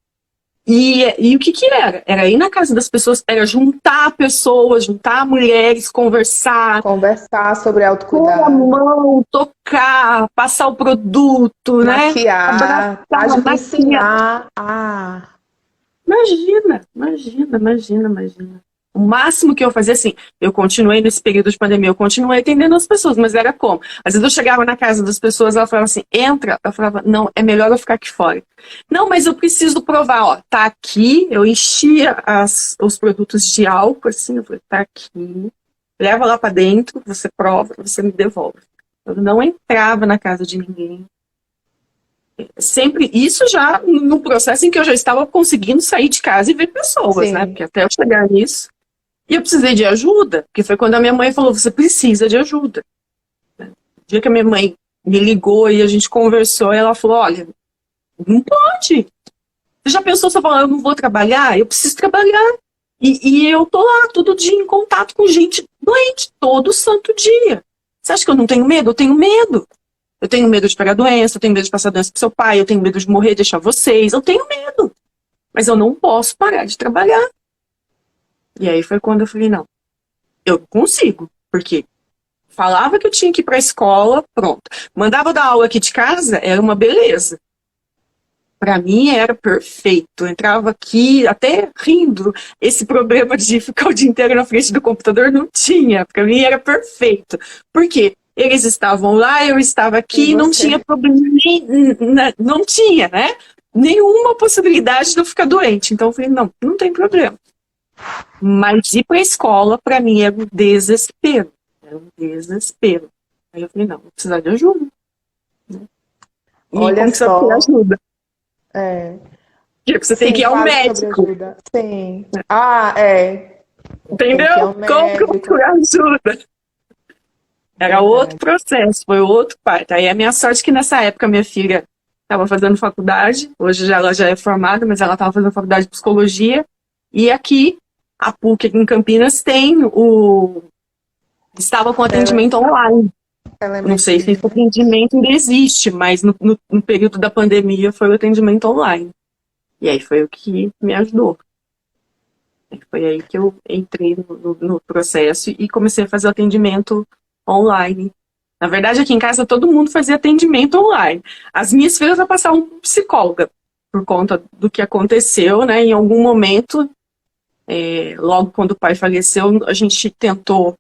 E o que era? Era ir na casa das pessoas, era juntar pessoas, juntar mulheres, conversar. Conversar sobre autocuidado. Pôr a mão, tocar, passar o produto, maquiar, né? Ensinar. Imagina. O máximo que eu fazia, assim, eu continuei nesse período de pandemia, eu continuei atendendo as pessoas, mas era como? Às vezes eu chegava na casa das pessoas, ela falava assim, entra. Eu falava, não, é melhor eu ficar aqui fora. Não, mas eu preciso provar, ó, tá aqui, eu enchia os produtos de álcool, assim, eu falei, tá aqui, leva lá pra dentro, você prova, você me devolve. Eu não entrava na casa de ninguém. Sempre, isso já no processo em que eu já estava conseguindo sair de casa e ver pessoas, Sim. né? Porque até eu chegar nisso. E eu precisei de ajuda, porque foi quando a minha mãe falou, você precisa de ajuda. O dia que a minha mãe me ligou e a gente conversou, ela falou, olha, não pode. Você já pensou, você falou, eu não vou trabalhar? Eu preciso trabalhar. E eu tô lá todo dia em contato com gente doente, todo santo dia. Você acha que eu não tenho medo? Eu tenho medo. Eu tenho medo de pegar doença, eu tenho medo de passar doença pro seu pai, eu tenho medo de morrer, deixar vocês, eu tenho medo. Mas eu não posso parar de trabalhar. E aí foi quando eu falei, não, eu consigo, porque falava que eu tinha que ir pra escola, pronto. Mandava dar aula aqui de casa, era uma beleza. Pra mim era perfeito. Eu entrava aqui até rindo. Esse problema de ficar o dia inteiro na frente do computador não tinha. Pra mim era perfeito. Por quê? Eles estavam lá, eu estava aqui, não tinha problema, não tinha, né? Nenhuma possibilidade de eu ficar doente. Então eu falei, não tem problema. Mas ir para a escola, para mim, era um desespero. Era um desespero. Aí eu falei, não, vou precisar de ajuda. E olha como só. Que você ajuda? Porque você tem que ir ao médico. Sim. Entendeu? Como procurar ajuda? Era outro processo, foi outro parto. Aí a minha sorte é que nessa época minha filha estava fazendo faculdade, hoje ela já é formada, mas ela estava fazendo faculdade de psicologia, e aqui, a PUC aqui em Campinas estava com atendimento online. Não sei se esse atendimento ainda existe, mas no período da pandemia foi o atendimento online. E aí foi o que me ajudou. Foi aí que eu entrei no processo e comecei a fazer o atendimento online. Na verdade, aqui em casa todo mundo fazia atendimento online. As minhas filhas já passaram por psicóloga por conta do que aconteceu, né? Em algum momento, logo quando o pai faleceu, a gente tentou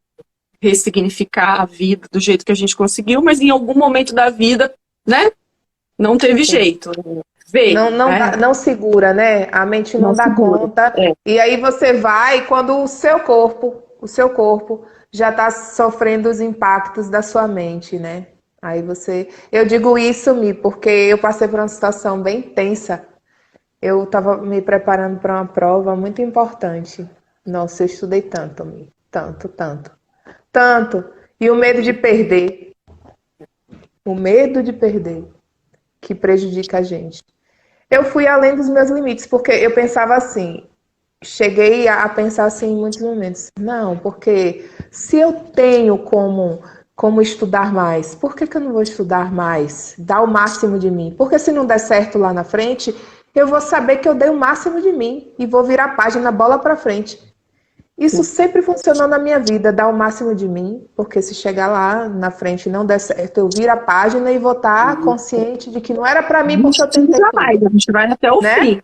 ressignificar a vida do jeito que a gente conseguiu, mas em algum momento da vida, né? Não teve jeito. Veio, não segura, né? A mente não dá conta. E aí você vai quando o seu corpo já está sofrendo os impactos da sua mente, né? Aí eu digo isso, Mi, porque eu passei por uma situação bem tensa. Eu estava me preparando para uma prova muito importante. Nossa, eu estudei tanto, Mi. Tanto. E o medo de perder. O medo de perder que prejudica a gente. Eu fui além dos meus limites, porque eu pensava assim, cheguei a pensar assim em muitos momentos. Não, porque se eu tenho como estudar mais, por que eu não vou estudar mais? Dar o máximo de mim. Porque se não der certo lá na frente, eu vou saber que eu dei o máximo de mim e vou virar a página, bola para frente. Isso sempre funcionou na minha vida, dar o máximo de mim, porque se chegar lá na frente e não der certo, eu viro a página e vou estar consciente de que não era para mim, porque eu tentei tudo. A gente vai até o fim.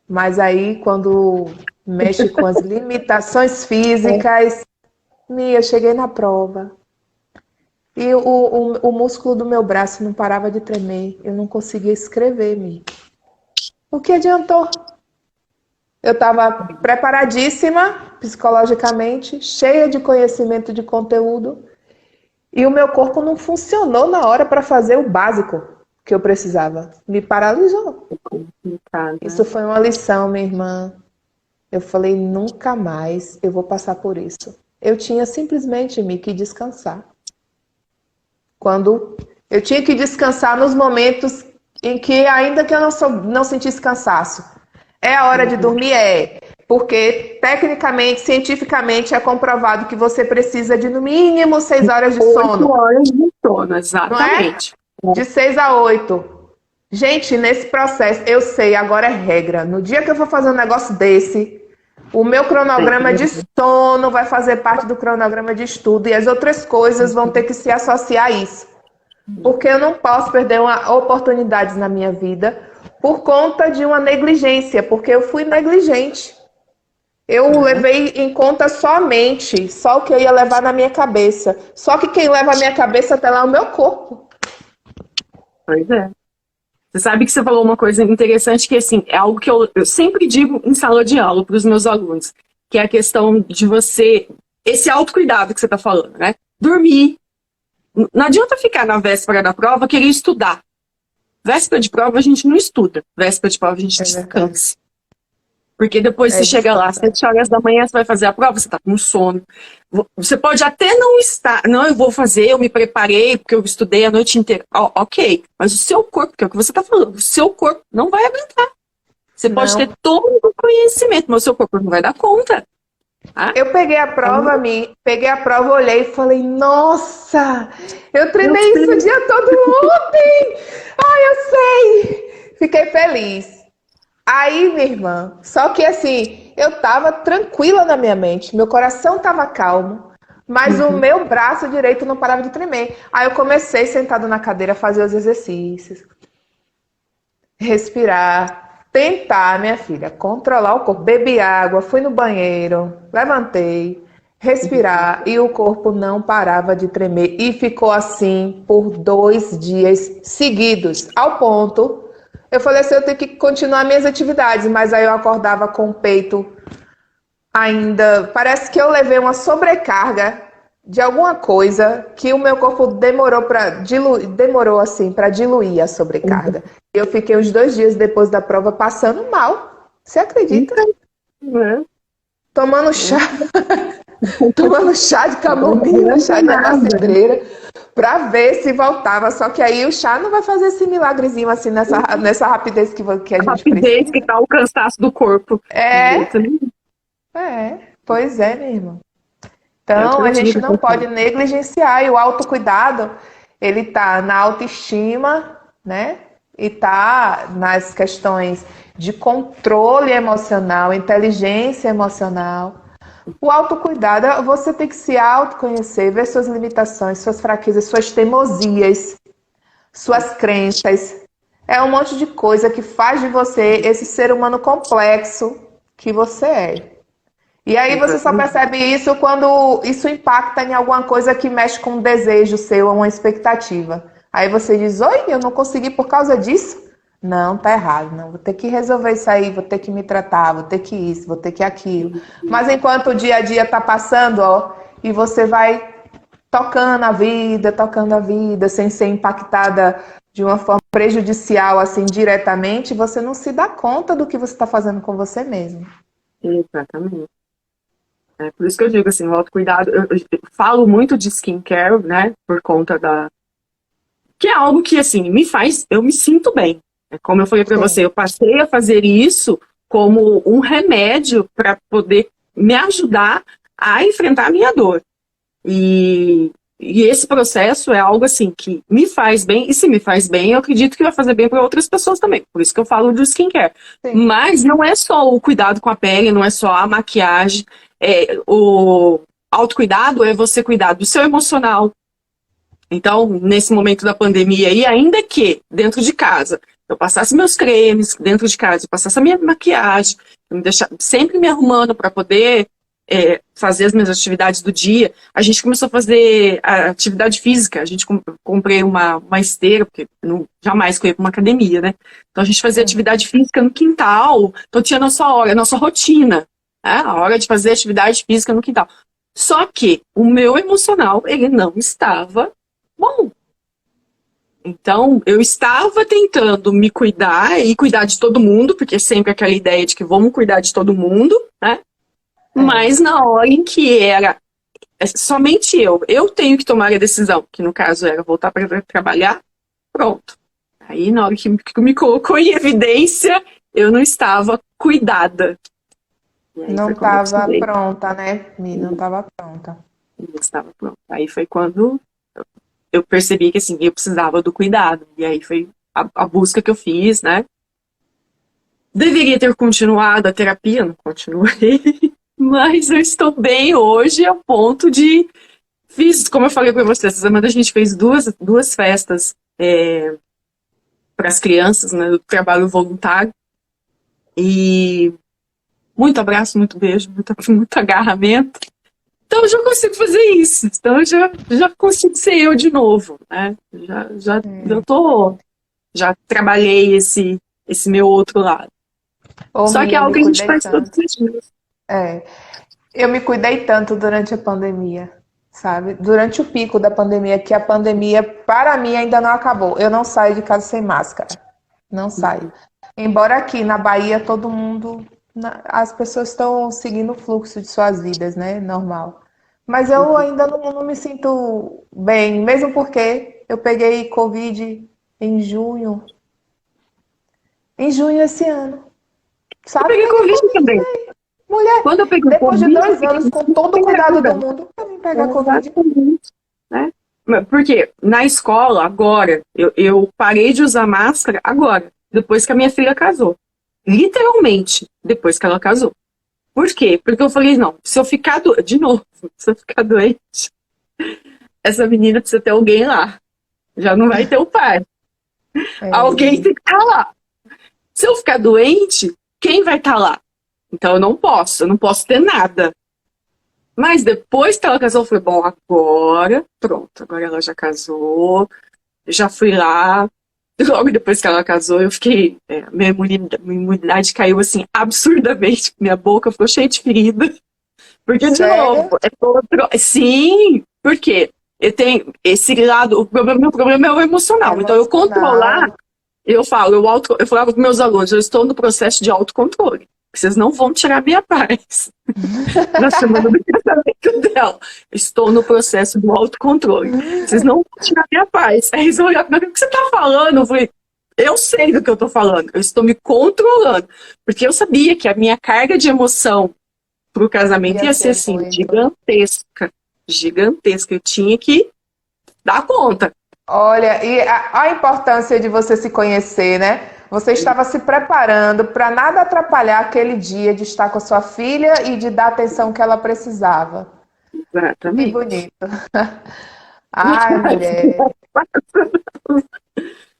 Mas aí quando mexe com as limitações físicas. Eu cheguei na prova e o músculo do meu braço não parava de tremer. Eu não conseguia escrever, O que adiantou? Eu estava preparadíssima psicologicamente, cheia de conhecimento de conteúdo, e o meu corpo não funcionou na hora para fazer o básico que eu precisava. Me paralisou. Isso foi uma lição, minha irmã. Eu falei, nunca mais eu vou passar por isso. Eu tinha simplesmente que descansar. Quando eu tinha que descansar nos momentos em que, ainda que eu não sentisse cansaço, é a hora de dormir? Porque, tecnicamente, cientificamente, é comprovado que você precisa de, no mínimo, 6 horas de sono. 8 horas de sono, exatamente. Não é? De 6 a 8. Gente, nesse processo, eu sei, agora é regra. No dia que eu for fazer um negócio desse, o meu cronograma de sono vai fazer parte do cronograma de estudo e as outras coisas vão ter que se associar a isso. Porque eu não posso perder oportunidades na minha vida por conta de uma negligência, porque eu fui negligente. Eu levei em conta somente só o que eu ia levar na minha cabeça. Só que quem leva a minha cabeça até lá é o meu corpo. Pois é. Você sabe que você falou uma coisa interessante, que assim, é algo que eu sempre digo em sala de aula para os meus alunos, que é a questão de você, esse autocuidado que você está falando, né? Dormir. Não adianta ficar na véspera da prova querer estudar. Véspera de prova a gente não estuda. Véspera de prova a gente descansa. Porque depois você chega lá, 7 horas da manhã, você vai fazer a prova, você está com sono. Você pode até não estar, não, eu vou fazer, eu me preparei, porque eu estudei a noite inteira. Ok, mas o seu corpo, que é o que você está falando, o seu corpo não vai aguentar. Você pode ter todo o conhecimento, mas o seu corpo não vai dar conta. Eu peguei a prova, olhei e falei, nossa, eu treinei isso o dia todo ontem. Ai, eu sei. Fiquei feliz. Aí, minha irmã, só que assim, eu tava tranquila na minha mente, meu coração tava calmo, mas o meu braço direito não parava de tremer. Aí eu comecei, sentado na cadeira, a fazer os exercícios, respirar, tentar, minha filha, controlar o corpo. Bebi água, fui no banheiro, levantei, respirar, e o corpo não parava de tremer. E ficou assim por 2 dias seguidos, ao ponto... Eu falei assim, eu tenho que continuar minhas atividades, mas aí eu acordava com o peito ainda... Parece que eu levei uma sobrecarga de alguma coisa que o meu corpo demorou para diluir a sobrecarga. Eu fiquei uns 2 dias depois da prova passando mal. Você acredita? Tomando chá. Tomando chá de camomila, chá de macedreira, para ver se voltava. Só que aí o chá não vai fazer esse milagrezinho assim nessa rapidez que a gente precisa. Rapidez que tá o cansaço do corpo. Pois é, meu irmão. Então, a gente não pode negligenciar. E o autocuidado, ele tá na autoestima, né? E tá nas questões de controle emocional, inteligência emocional. O autocuidado, você tem que se autoconhecer, ver suas limitações, suas fraquezas, suas teimosias, suas crenças. É um monte de coisa que faz de você esse ser humano complexo que você é. E aí você só percebe isso quando isso impacta em alguma coisa que mexe com um desejo seu, uma expectativa. Aí você diz, oi, eu não consegui por causa disso? Não, tá errado, não. Vou ter que resolver isso aí, vou ter que me tratar, vou ter que isso, vou ter que aquilo. Mas enquanto o dia a dia tá passando, e você vai tocando a vida, sem ser impactada de uma forma prejudicial, assim, diretamente, você não se dá conta do que você está fazendo com você mesmo. Exatamente. É por isso que eu digo assim, o autocuidado, eu falo muito de skincare, né, por conta que é algo que, assim, eu me sinto bem. Como eu falei para você, eu passei a fazer isso como um remédio para poder me ajudar a enfrentar a minha dor. E esse processo é algo assim que me faz bem, e se me faz bem, eu acredito que vai fazer bem para outras pessoas também. Por isso que eu falo do skincare. Mas não é só o cuidado com a pele, não é só a maquiagem. O autocuidado é você cuidar do seu emocional. Então, nesse momento da pandemia aí, ainda que dentro de casa eu passasse meus cremes, dentro de casa eu passasse a minha maquiagem, sempre me arrumando para poder fazer as minhas atividades do dia. A gente começou a fazer a atividade física. A gente comprei uma esteira, porque jamais que eu ia para uma academia, né? Então a gente fazia atividade física no quintal. Então tinha a nossa hora, a nossa rotina, né? A hora de fazer atividade física no quintal. Só que o meu emocional, ele não estava bom. Então, eu estava tentando me cuidar e cuidar de todo mundo, porque sempre aquela ideia de que vamos cuidar de todo mundo, né? Mas na hora em que era somente eu tenho que tomar a decisão, que no caso era voltar para trabalhar, pronto. Aí, na hora que me colocou em evidência, eu não estava cuidada. Não estava pronta, né, Mi? Não estava pronta. Não estava pronta. Aí foi quando eu percebi que, assim, eu precisava do cuidado. E aí foi a busca que eu fiz, né? Deveria ter continuado a terapia, não continuei. Mas eu estou bem hoje a ponto de... como eu falei para você, essa semana a gente fez duas festas para as crianças, né? Do trabalho voluntário. E muito abraço, muito beijo, muito agarramento. Então eu já consigo fazer isso. Então eu já consigo ser eu de novo, né? Já trabalhei esse meu outro lado. Só que é algo que a gente faz todos os dias. Eu me cuidei tanto durante a pandemia, sabe? Durante o pico da pandemia, que a pandemia, para mim, ainda não acabou. Eu não saio de casa sem máscara. Não saio. Embora aqui na Bahia, todo mundo... As pessoas estão seguindo o fluxo de suas vidas, né? Normal. Mas eu ainda não me sinto bem, mesmo porque eu peguei Covid em junho. Em junho esse ano. Sabe? Eu peguei Covid também. Mulher, quando eu peguei depois COVID, de 2 anos, com todo o cuidado do mundo, eu vim pegar Covid. Né? Porque na escola, agora, eu parei de usar máscara agora, depois que a minha filha casou. Literalmente, depois que ela casou. Por quê? Porque eu falei, não, se eu ficar doente, essa menina precisa ter alguém lá. Já não vai ter o pai. Alguém tem que estar lá. Se eu ficar doente, quem vai estar lá? Então eu não posso ter nada. Mas depois que ela casou, eu falei, bom, agora ela já casou, já fui lá. Logo depois que ela casou, eu fiquei... minha imunidade caiu, assim, absurdamente. Minha boca ficou cheia de ferida. Porque, de novo, sim, porque eu tenho esse lado... Meu problema é o emocional. Então, eu controlar... Eu falava para os meus alunos, eu estou no processo de autocontrole. Vocês não vão tirar minha paz. Na semana do casamento dela. Estou no processo do autocontrole. Vocês não vão tirar minha paz. Aí eles olharam para mim, o que você está falando? Eu falei, eu sei do que eu estou falando. Eu estou me controlando. Porque eu sabia que a minha carga de emoção para o casamento ia ser assim, gigantesca. Gigantesca. Eu tinha que dar conta. Olha, e a importância de você se conhecer, né? Você estava se preparando para nada atrapalhar aquele dia de estar com a sua filha e de dar a atenção que ela precisava. Exatamente. Que bonito. Ai, mulher.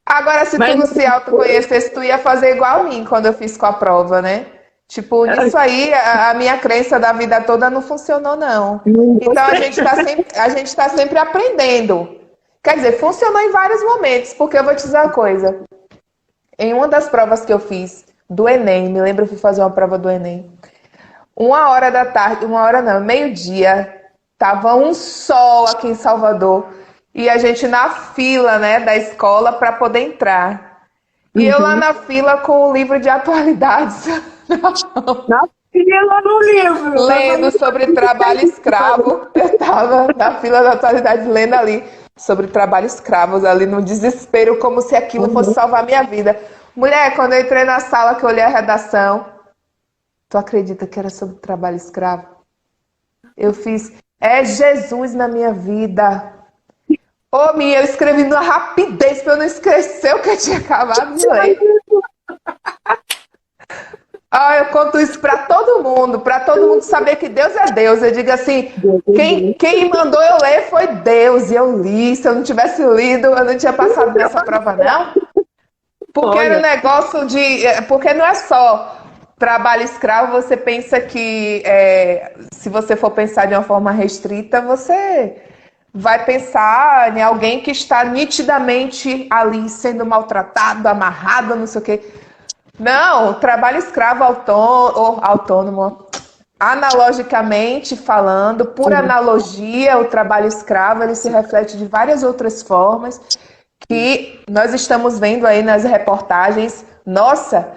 Agora, se tu não se autoconhecesse, tu ia fazer igual a mim quando eu fiz com a prova, né? Tipo, nisso aí, a minha crença da vida toda não funcionou, não. Então, a gente tá sempre aprendendo. Quer dizer, funcionou em vários momentos, porque eu vou te dizer uma coisa. Em uma das provas que eu fiz do Enem, me lembro que eu fui fazer uma prova do Enem. 1h da tarde, 1h não, meio-dia, tava um sol aqui em Salvador. E a gente na fila, né, da escola para poder entrar. E eu lá na fila com o livro de atualidades. Na fila no livro. Lendo sobre trabalho escravo. Eu tava na fila da atualidade lendo ali sobre trabalho escravos, ali no desespero, como se aquilo fosse salvar a minha vida. Mulher, quando eu entrei na sala, que eu olhei a redação, tu acredita que era sobre trabalho escravo? Eu fiz, Jesus na minha vida. Ô, Mia, eu escrevi numa rapidez pra eu não esquecer o que eu tinha acabado de ler. Eu conto isso pra todo mundo saber que Deus é Deus. Eu digo assim, quem mandou eu ler foi Deus, e eu li. Se eu não tivesse lido, eu não tinha passado nessa prova, não. Porque era um negócio de... Porque não é só trabalho escravo, você pensa que, se você for pensar de uma forma restrita, você vai pensar em alguém que está nitidamente ali sendo maltratado, amarrado, não sei o quê. Não, o trabalho escravo autônomo, analogicamente falando, por analogia, o trabalho escravo ele se reflete de várias outras formas que nós estamos vendo aí nas reportagens. Nossa,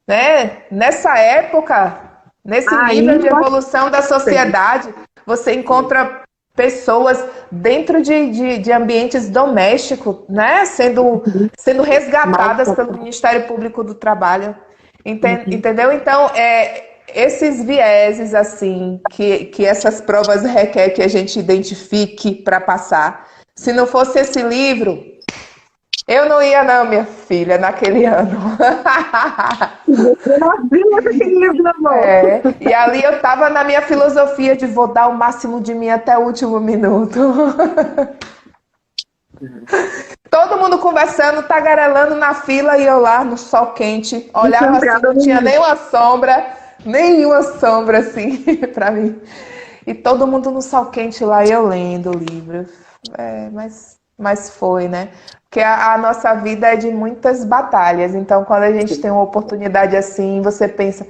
né? Nessa época, nesse nível de evolução da sociedade, você encontra pessoas dentro de ambientes domésticos, né? Sendo resgatadas pelo Ministério Público do Trabalho. Entendeu? Então, esses vieses, assim, que essas provas requer que a gente identifique para passar. Se não fosse esse livro, eu não ia não, minha filha, naquele ano. E ali eu estava na minha filosofia de vou dar o máximo de mim até o último minuto. Todo mundo conversando, tagarelando na fila e eu lá no sol quente. Olhava assim, não tinha nenhuma sombra assim para mim. E todo mundo no sol quente lá e eu lendo o livro. Mas foi, né? Porque a nossa vida é de muitas batalhas. Então, quando a gente tem uma oportunidade assim, você pensa,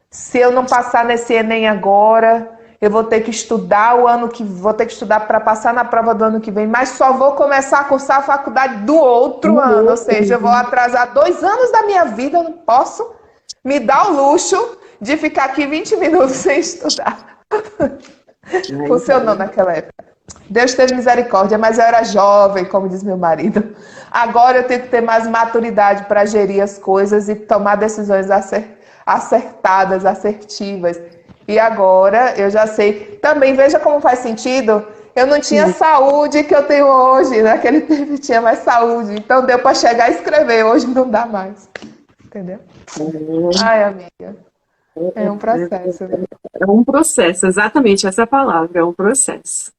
se eu não passar nesse Enem agora, eu vou ter que estudar vou ter que estudar para passar na prova do ano que vem, mas só vou começar a cursar a faculdade do outro ano. Ou seja, eu vou atrasar 2 anos da minha vida, eu não posso me dar o luxo de ficar aqui 20 minutos sem estudar. Funcionou naquela época. Deus teve misericórdia, mas eu era jovem, como diz meu marido. Agora eu tenho que ter mais maturidade para gerir as coisas e tomar decisões acertadas, assertivas. E agora eu já sei. Também veja como faz sentido. Eu não tinha saúde que eu tenho hoje. Naquele tempo eu tinha mais saúde. Então deu para chegar e escrever. Hoje não dá mais. Entendeu? Ai, amiga. É um processo. É um processo, exatamente essa palavra. É um processo.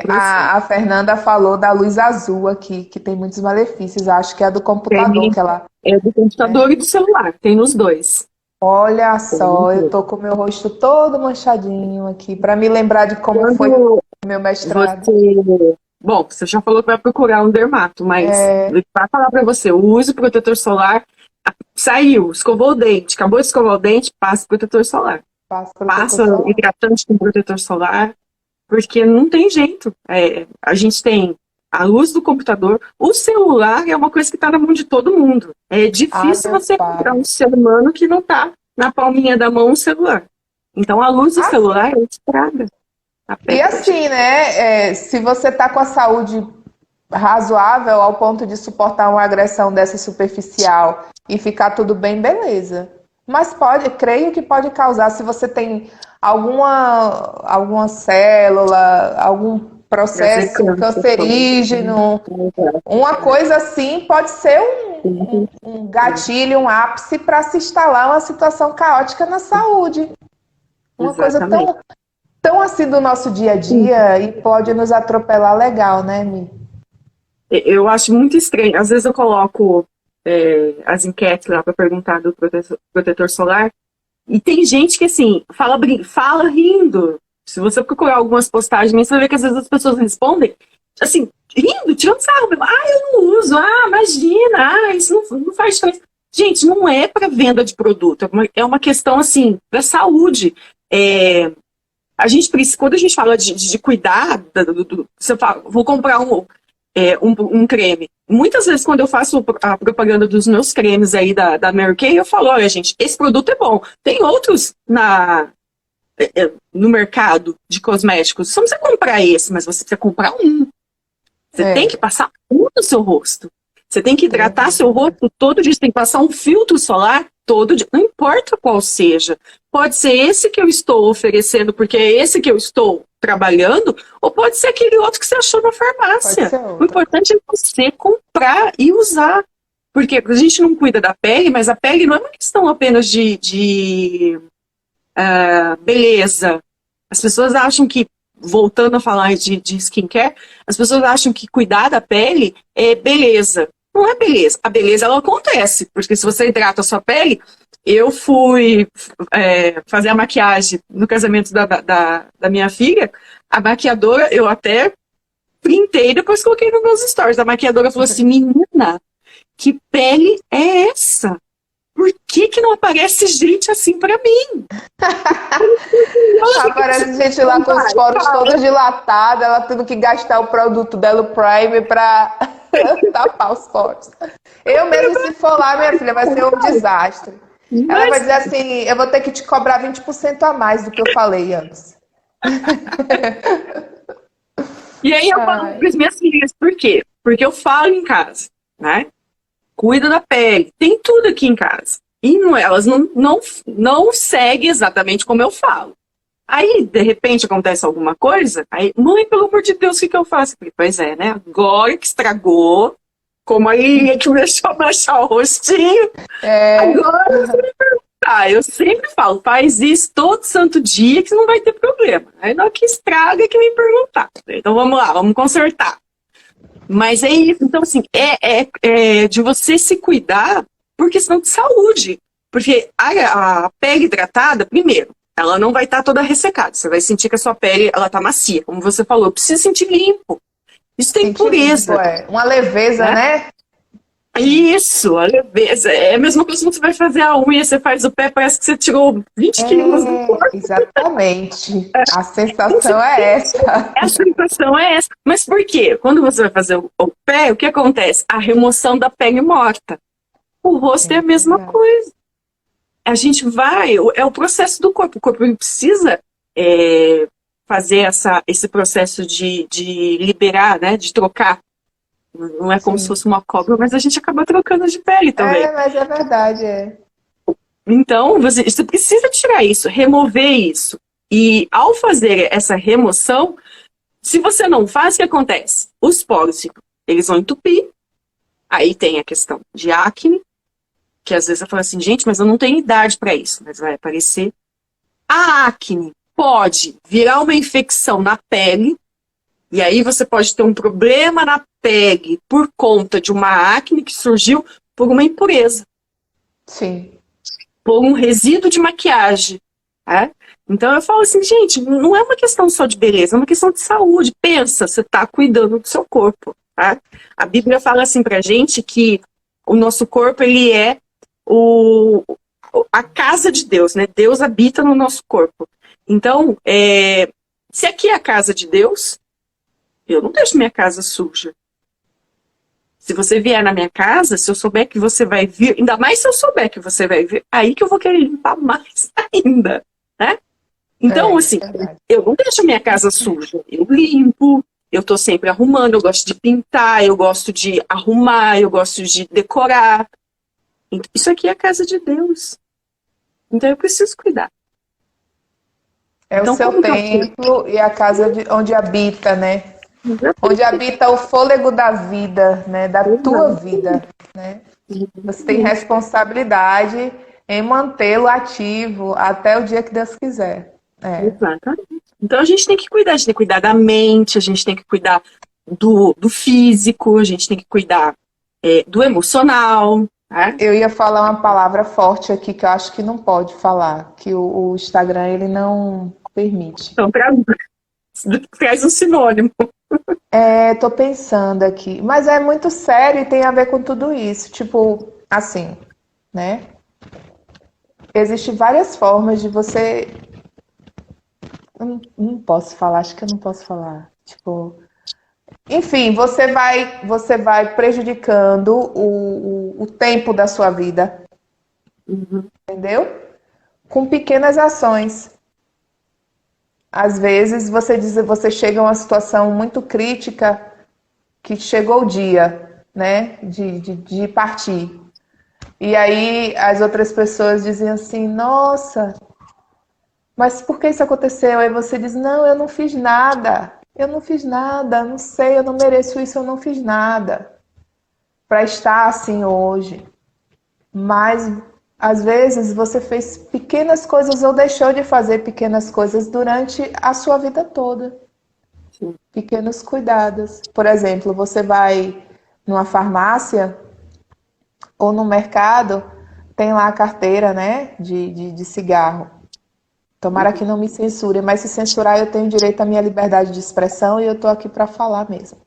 A Fernanda falou da luz azul aqui, que tem muitos malefícios. Acho que é do computador que ela. É do computador e do celular, tem nos dois. Olha só, eu tô com o meu rosto todo manchadinho aqui, para me lembrar de como foi o meu mestrado. Bom, você já falou que vai procurar um dermato, mas vai falar para você, use o protetor solar, saiu, escovou o dente, acabou de escovar o dente, passa protetor solar. Passa hidratante com protetor solar. Porque não tem jeito. A gente tem a luz do computador, o celular é uma coisa que está na mão de todo mundo. É difícil você encontrar um ser humano que não está na palminha da mão o celular. Então a luz do celular estraga. E assim, né? Se você está com a saúde razoável ao ponto de suportar uma agressão dessa superficial e ficar tudo bem, beleza. Mas creio que pode causar, se você tem alguma célula, algum processo cancerígeno, uma coisa assim pode ser um gatilho, um ápice para se instalar uma situação caótica na saúde. Uma coisa tão assim do nosso dia a dia e pode nos atropelar legal, né, Mi? Eu acho muito estranho. Às vezes eu coloco as enquetes lá para perguntar do protetor solar. E tem gente que, assim, fala rindo. Se você procurar algumas postagens, você vai ver que às vezes as pessoas respondem, assim, rindo, tirando sarro. Eu não uso. Imagina. Isso não faz diferença. Gente, não é para venda de produto. É uma questão, assim, para saúde. Quando a gente fala de cuidar, você fala, vou comprar um creme. Muitas vezes, quando eu faço a propaganda dos meus cremes aí da Mary Kay, eu falo, olha, gente, esse produto é bom. Tem outros no mercado de cosméticos. Você não precisa comprar esse, mas você precisa comprar um. Você tem que passar um no seu rosto. Você tem que hidratar seu rosto todo dia. Você tem que passar um filtro solar todo dia. Não importa qual seja. Pode ser esse que eu estou oferecendo, porque é esse que eu estou trabalhando, ou pode ser aquele outro que você achou na farmácia. O importante é você comprar e usar. Porque a gente não cuida da pele, mas a pele não é uma questão apenas de beleza. As pessoas acham que, voltando a falar de skincare, as pessoas acham que cuidar da pele é beleza. Não é beleza. A beleza, ela acontece. Porque se você hidrata a sua pele, eu fui fazer a maquiagem no casamento da minha filha, a maquiadora, eu até printei e depois coloquei nos meus stories. A maquiadora falou assim, menina, que pele é essa? Por que que não aparece gente assim pra mim? Aparece gente lá com os poros todos dilatados, ela tendo que gastar o produto dela, o Prime, pra tapar os poros. Eu mesmo, se for lá, minha filha, vai ser um desastre. Ela vai dizer assim, eu vou ter que te cobrar 20% a mais do que eu falei antes. E aí eu falo para as minhas filhas, por quê? Porque eu falo em casa, né? Cuida da pele, tem tudo aqui em casa. E elas não seguem exatamente como eu falo. Aí, de repente, acontece alguma coisa, aí, mãe, pelo amor de Deus, o que eu faço? Eu falei, pois é, né? Agora que estragou, como a Lilinha que me deixou baixar o rostinho, agora você me perguntar. Eu sempre falo, faz isso todo santo dia que não vai ter problema. Aí na hora que estraga que me perguntar. Então vamos lá, vamos consertar. Mas é isso, então assim, é de você se cuidar por questão de saúde. Porque a pele hidratada, primeiro, ela não vai estar toda ressecada. Você vai sentir que a sua pele, ela tá macia. Como você falou, precisa sentir limpo. Isso tem pureza. Uma leveza, né? Isso, a leveza. É a mesma coisa quando você vai fazer a unha, você faz o pé, parece que você tirou 20 quilos do corpo. Exatamente. A sensação é essa. A sensação é essa. Mas por quê? Quando você vai fazer o pé, o que acontece? A remoção da pele morta. O rosto é a mesma coisa. A gente vai, é o processo do corpo. O corpo precisa fazer esse processo de liberar, né, de trocar. Não é como se fosse uma cobra, mas a gente acaba trocando de pele também. Mas é verdade, Então, você precisa tirar isso, remover isso. E ao fazer essa remoção, se você não faz, o que acontece? Os poros, eles vão entupir. Aí tem a questão de acne, que às vezes eu falo assim, gente, mas eu não tenho idade para isso. Mas vai aparecer. A acne pode virar uma infecção na pele, e aí você pode ter um problema na pele por conta de uma acne que surgiu por uma impureza. Sim. Por um resíduo de maquiagem. Então eu falo assim, gente, não é uma questão só de beleza, é uma questão de saúde. Pensa, você está cuidando do seu corpo. A Bíblia fala assim pra gente que o nosso corpo, ele é a casa de Deus, né? Deus habita no nosso corpo. Então, se aqui é a casa de Deus, eu não deixo minha casa suja. Se você vier na minha casa, se eu souber que você vai vir, ainda mais se eu souber que você vai vir, aí que eu vou querer limpar mais ainda, né? Então, assim, eu não deixo a minha casa suja. Eu limpo, eu tô sempre arrumando, eu gosto de pintar, eu gosto de arrumar, eu gosto de decorar. Isso aqui é a casa de Deus. Então eu preciso cuidar. É então, o seu templo e a casa onde habita, né? Onde habita o fôlego da vida, né? Da tua vida, né? Você tem responsabilidade em mantê-lo ativo até o dia que Deus quiser. Exatamente. Então a gente tem que cuidar da mente, a gente tem que cuidar do físico, a gente tem que cuidar do emocional. Eu ia falar uma palavra forte aqui que eu acho que não pode falar, que o Instagram ele não permite. Então traz um sinônimo. Tô pensando aqui, mas é muito sério e tem a ver com tudo isso. Tipo, assim, né? Existem várias formas de você... Eu não posso falar, acho que eu não posso falar. Tipo... Enfim, você vai prejudicando o tempo da sua vida. Entendeu? Com pequenas ações. Às vezes você chega a uma situação muito crítica, que chegou o dia, né, de partir. E aí as outras pessoas dizem assim, nossa, mas por que isso aconteceu? Aí você diz, não, eu não fiz nada. Eu não fiz nada, não sei, eu não mereço isso, eu não fiz nada para estar assim hoje. Mas, às vezes, você fez pequenas coisas ou deixou de fazer pequenas coisas durante a sua vida toda. Sim. Pequenos cuidados. Por exemplo, você vai numa farmácia ou no mercado, tem lá a carteira, né, de cigarro. Tomara que não me censure, mas se censurar eu tenho direito à minha liberdade de expressão e eu estou aqui para falar mesmo.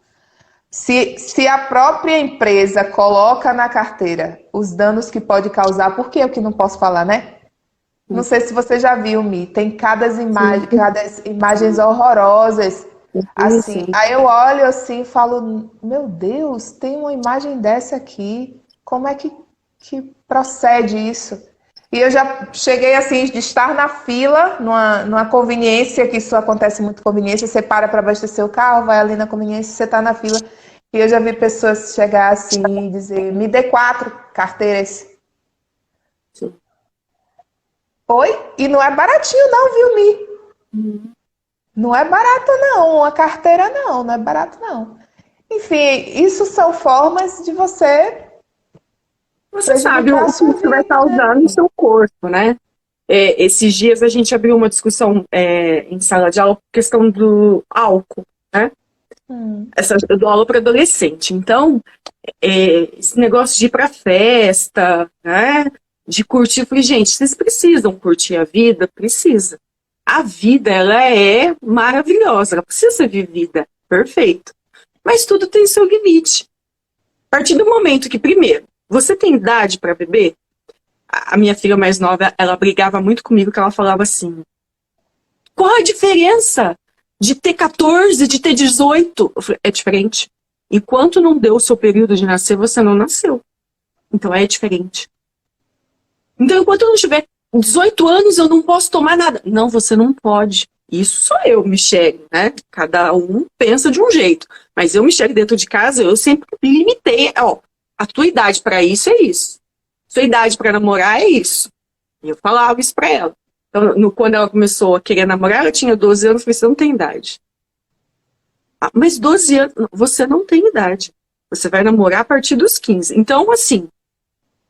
Se a própria empresa coloca na carteira os danos que pode causar, por que eu que não posso falar, né? Não sei se você já viu, Mi, tem cada imagens horrorosas, assim. Aí eu olho assim e falo, meu Deus, tem uma imagem dessa aqui, como é que procede isso? E eu já cheguei assim, de estar na fila, numa conveniência, que isso acontece muito conveniência, você para abastecer o carro, vai ali na conveniência, você está na fila. E eu já vi pessoas chegar assim e dizer, me dê 4 carteiras. Sim. Oi? E não é baratinho não, viu, Mi? Não é barato não, uma carteira não é barato não. Enfim, isso são formas de você... Você sabe o que você vai causar no seu corpo, né? Esses dias a gente abriu uma discussão em sala de aula por questão do álcool, né? Eu dou aula para adolescente. Então, esse negócio de ir para festa, né? De curtir. Eu falei, gente, vocês precisam curtir a vida? Precisa. A vida, ela é maravilhosa, ela precisa ser vivida, perfeito. Mas tudo tem seu limite. A partir do momento que, primeiro, você tem idade para beber? A minha filha mais nova, ela brigava muito comigo, que ela falava assim, qual a diferença de ter 14, de ter 18? Eu falei, é diferente. Enquanto não deu o seu período de nascer, você não nasceu. Então é diferente. Então, enquanto eu não tiver 18 anos, eu não posso tomar nada. Não, você não pode. Isso sou eu, Michele, né? Cada um pensa de um jeito. Mas eu, Michele, dentro de casa, eu sempre limitei. Ó, a tua idade para isso é isso. Sua idade para namorar é isso. E eu falava isso para ela. Então, quando ela começou a querer namorar, ela tinha 12 anos, eu falei, você não tem idade. Ah, mas 12 anos, você não tem idade. Você vai namorar a partir dos 15. Então, assim,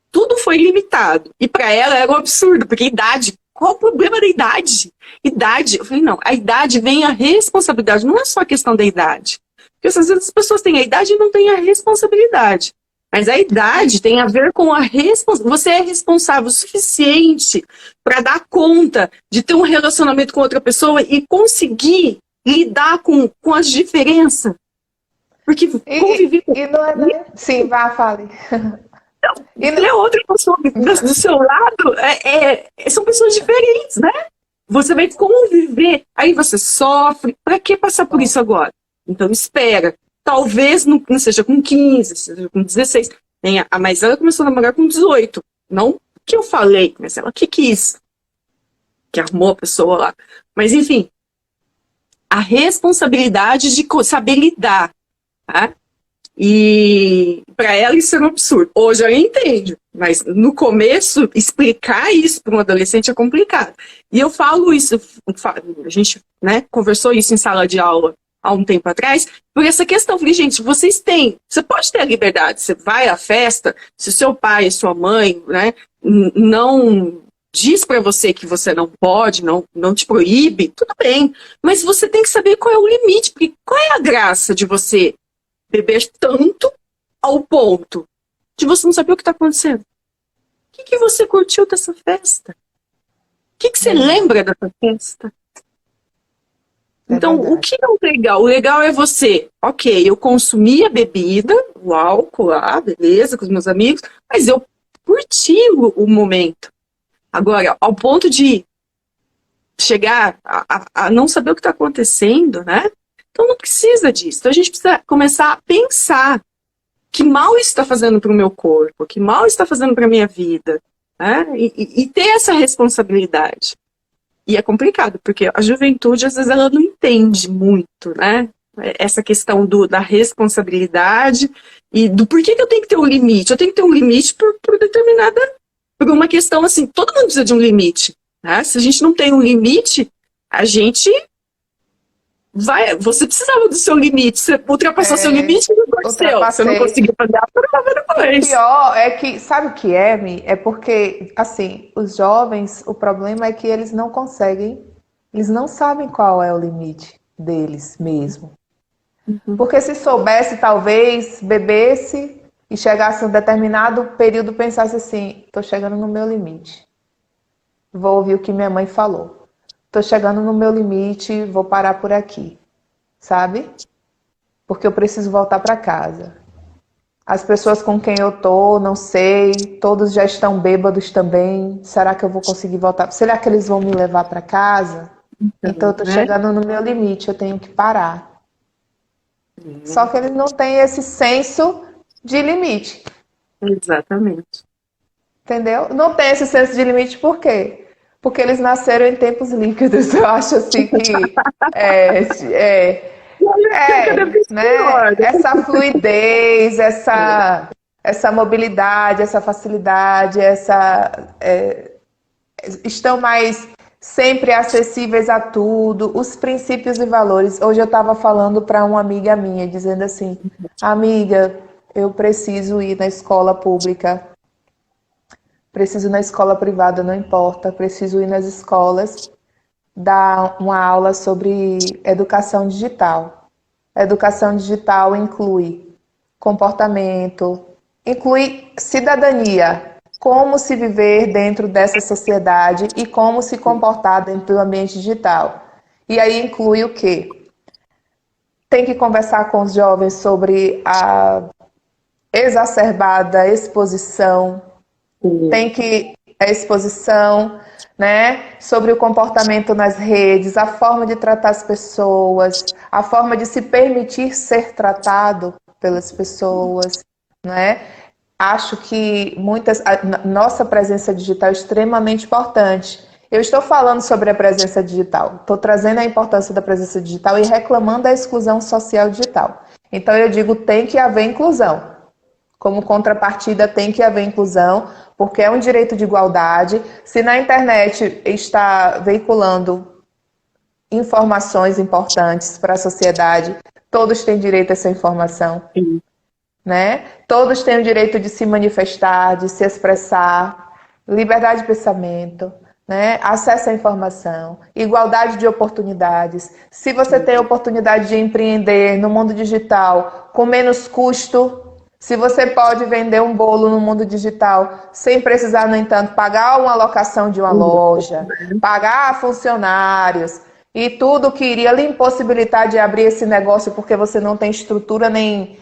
tudo foi limitado. E para ela era um absurdo, porque idade, qual o problema da idade? Idade, eu falei, não, a idade vem a responsabilidade, não é só a questão da idade. Porque às vezes as pessoas têm a idade e não têm a responsabilidade. Mas a idade tem a ver com a responsabilidade. Você é responsável o suficiente para dar conta de ter um relacionamento com outra pessoa e conseguir lidar com as diferenças. Porque conviver com... não é, né? Sim, vá, fale. Ele é outra pessoa do seu lado, são pessoas diferentes, né? Você vai conviver, aí você sofre. Para que passar por isso agora? Então espera. Talvez não seja com 15, seja com 16. Mas ela começou a namorar com 18. Não que eu falei, mas ela que quis. Que arrumou a pessoa lá. Mas enfim, a responsabilidade de saber lidar, tá? E para ela isso é um absurdo. Hoje ela entende, mas no começo explicar isso para um adolescente é complicado. E eu falo isso, a gente, né, conversou isso em sala de aula há um tempo atrás, por essa questão. Eu falei, gente, você pode ter a liberdade, você vai à festa, se seu pai, sua mãe, né, não diz para você que você não pode, não te proíbe, tudo bem, mas você tem que saber qual é o limite, porque qual é a graça de você beber tanto ao ponto de você não saber o que está acontecendo? O que você curtiu dessa festa? O que você lembra dessa festa? Então, o que é o legal? O legal é você, ok, eu consumi a bebida, o álcool lá, beleza, com os meus amigos, mas eu curti o momento. Agora, ao ponto de chegar a não saber o que está acontecendo, né? Então não precisa disso. Então a gente precisa começar a pensar que mal isso está fazendo para o meu corpo, que mal está fazendo para a minha vida, né? E ter essa responsabilidade. E é complicado, porque a juventude, às vezes, ela não entende muito, né? Essa questão da responsabilidade e do porquê que eu tenho que ter um limite. Eu tenho que ter um limite por uma questão assim, todo mundo precisa de um limite, né? Se a gente não tem um limite, a gente você precisava do seu limite, você ultrapassou seu limite e não aconteceu. Você não conseguiu fazer a prova depois. O pior é que, sabe o que é, Mi? É porque, assim, os jovens, o problema é que eles não conseguem, eles não sabem qual é o limite deles mesmo. Porque se soubesse, talvez, bebesse e chegasse a um determinado período, pensasse assim, estou chegando no meu limite. Vou ouvir o que minha mãe falou. Estou chegando no meu limite, vou parar por aqui. Sabe? Porque eu preciso voltar para casa. As pessoas com quem eu tô, não sei, todos já estão bêbados também. Será que eu vou conseguir voltar? Será que eles vão me levar para casa? Então eu tô chegando no meu limite, eu tenho que parar. Só que eles não têm esse senso de limite. Exatamente. Entendeu? Não tem esse senso de limite por quê? Porque eles nasceram em tempos líquidos. Eu acho assim que né? Essa fluidez, essa mobilidade, essa facilidade, estão mais sempre acessíveis a tudo, os princípios e valores. Hoje eu estava falando para uma amiga minha, dizendo assim, amiga, eu preciso ir na escola pública, preciso ir na escola privada, não importa, preciso ir nas escolas, dar uma aula sobre educação digital. A educação digital inclui comportamento, inclui cidadania, como se viver dentro dessa sociedade e como se comportar dentro do ambiente digital. E aí inclui o quê? Tem que conversar com os jovens sobre a exacerbada exposição, tem que a exposição, né, sobre o comportamento nas redes, a forma de tratar as pessoas, a forma de se permitir ser tratado pelas pessoas, né? Acho que nossa presença digital é extremamente importante. Eu estou falando sobre a presença digital, estou trazendo a importância da presença digital e reclamando da exclusão social digital. Então eu digo, tem que haver inclusão. Como contrapartida, tem que haver inclusão, porque é um direito de igualdade. Se na internet está veiculando informações importantes para a sociedade, todos têm direito a essa informação. Sim. Né? Todos têm o direito de se manifestar, de se expressar, liberdade de pensamento, né? Acesso à informação, igualdade de oportunidades. Se você tem a oportunidade de empreender no mundo digital com menos custo, se você pode vender um bolo no mundo digital sem precisar, no entanto, pagar uma locação de uma loja, pagar funcionários e tudo que iria lhe impossibilitar de abrir esse negócio porque você não tem estrutura nem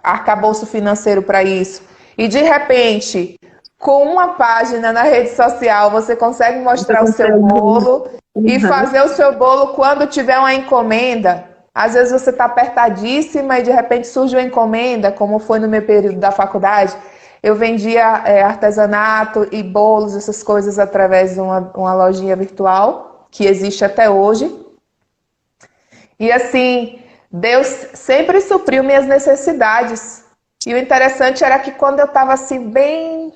arcabouço financeiro para isso. E de repente, com uma página na rede social, você consegue mostrar o seu bolo e fazer o seu bolo quando tiver uma encomenda. Às vezes você está apertadíssima e de repente surge uma encomenda, como foi no meu período da faculdade. Eu vendia artesanato e bolos, essas coisas, através de uma lojinha virtual, que existe até hoje. E assim, Deus sempre supriu minhas necessidades. E o interessante era que quando eu estava assim, bem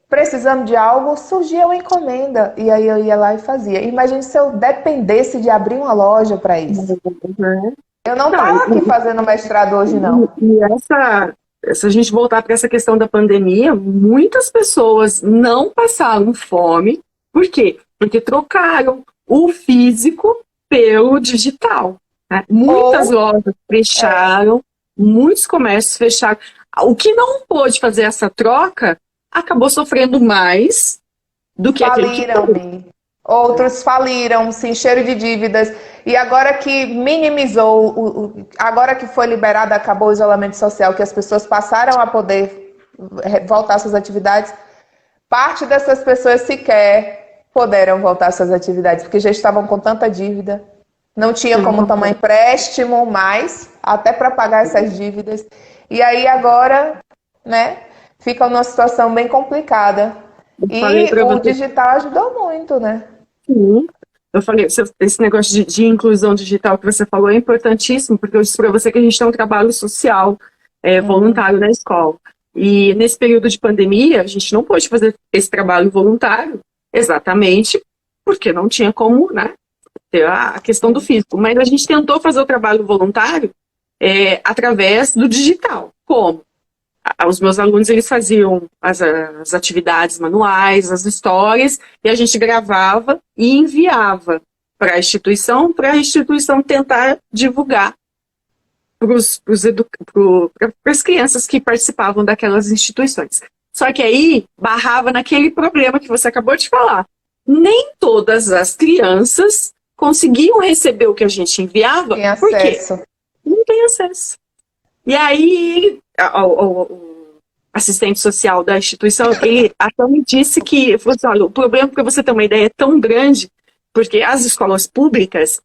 precisando de algo, surgia uma encomenda. E aí eu ia lá e fazia. Imagine se eu dependesse de abrir uma loja para isso. Eu não estava aqui fazendo mestrado hoje, não. E se a gente voltar para essa questão da pandemia, muitas pessoas não passaram fome. Por quê? Porque trocaram o físico pelo digital. Né? Muitas lojas fecharam, muitos comércios fecharam. O que não pôde fazer essa troca acabou sofrendo mais do que faliram. Outros faliram, se encheram de dívidas. E agora que minimizou, agora que foi liberado, acabou o isolamento social, que as pessoas passaram a poder voltar às suas atividades, parte dessas pessoas sequer puderam voltar às suas atividades, porque já estavam com tanta dívida. Não tinha como tomar empréstimo mais, até para pagar essas dívidas. E aí agora, né, fica numa situação bem complicada. E o digital ajudou muito, né? Sim. Eu falei, esse negócio de inclusão digital que você falou é importantíssimo, porque eu disse para você que a gente tem um trabalho social voluntário na escola. E nesse período de pandemia, a gente não pôde fazer esse trabalho voluntário, exatamente porque não tinha como, né, ter a questão do físico. Mas a gente tentou fazer o trabalho voluntário através do digital. Como? Os meus alunos, eles faziam as atividades manuais, as histórias, e a gente gravava e enviava para a instituição tentar divulgar para as crianças que participavam daquelas instituições. Só que aí barrava naquele problema que você acabou de falar. Nem todas as crianças conseguiam receber o que a gente enviava. Tem Por quê? acesso. Não tem acesso. E aí, o assistente social da instituição, ele até me disse que, falou assim, olha, o problema, para você ter uma ideia, é tão grande, porque as escolas públicas,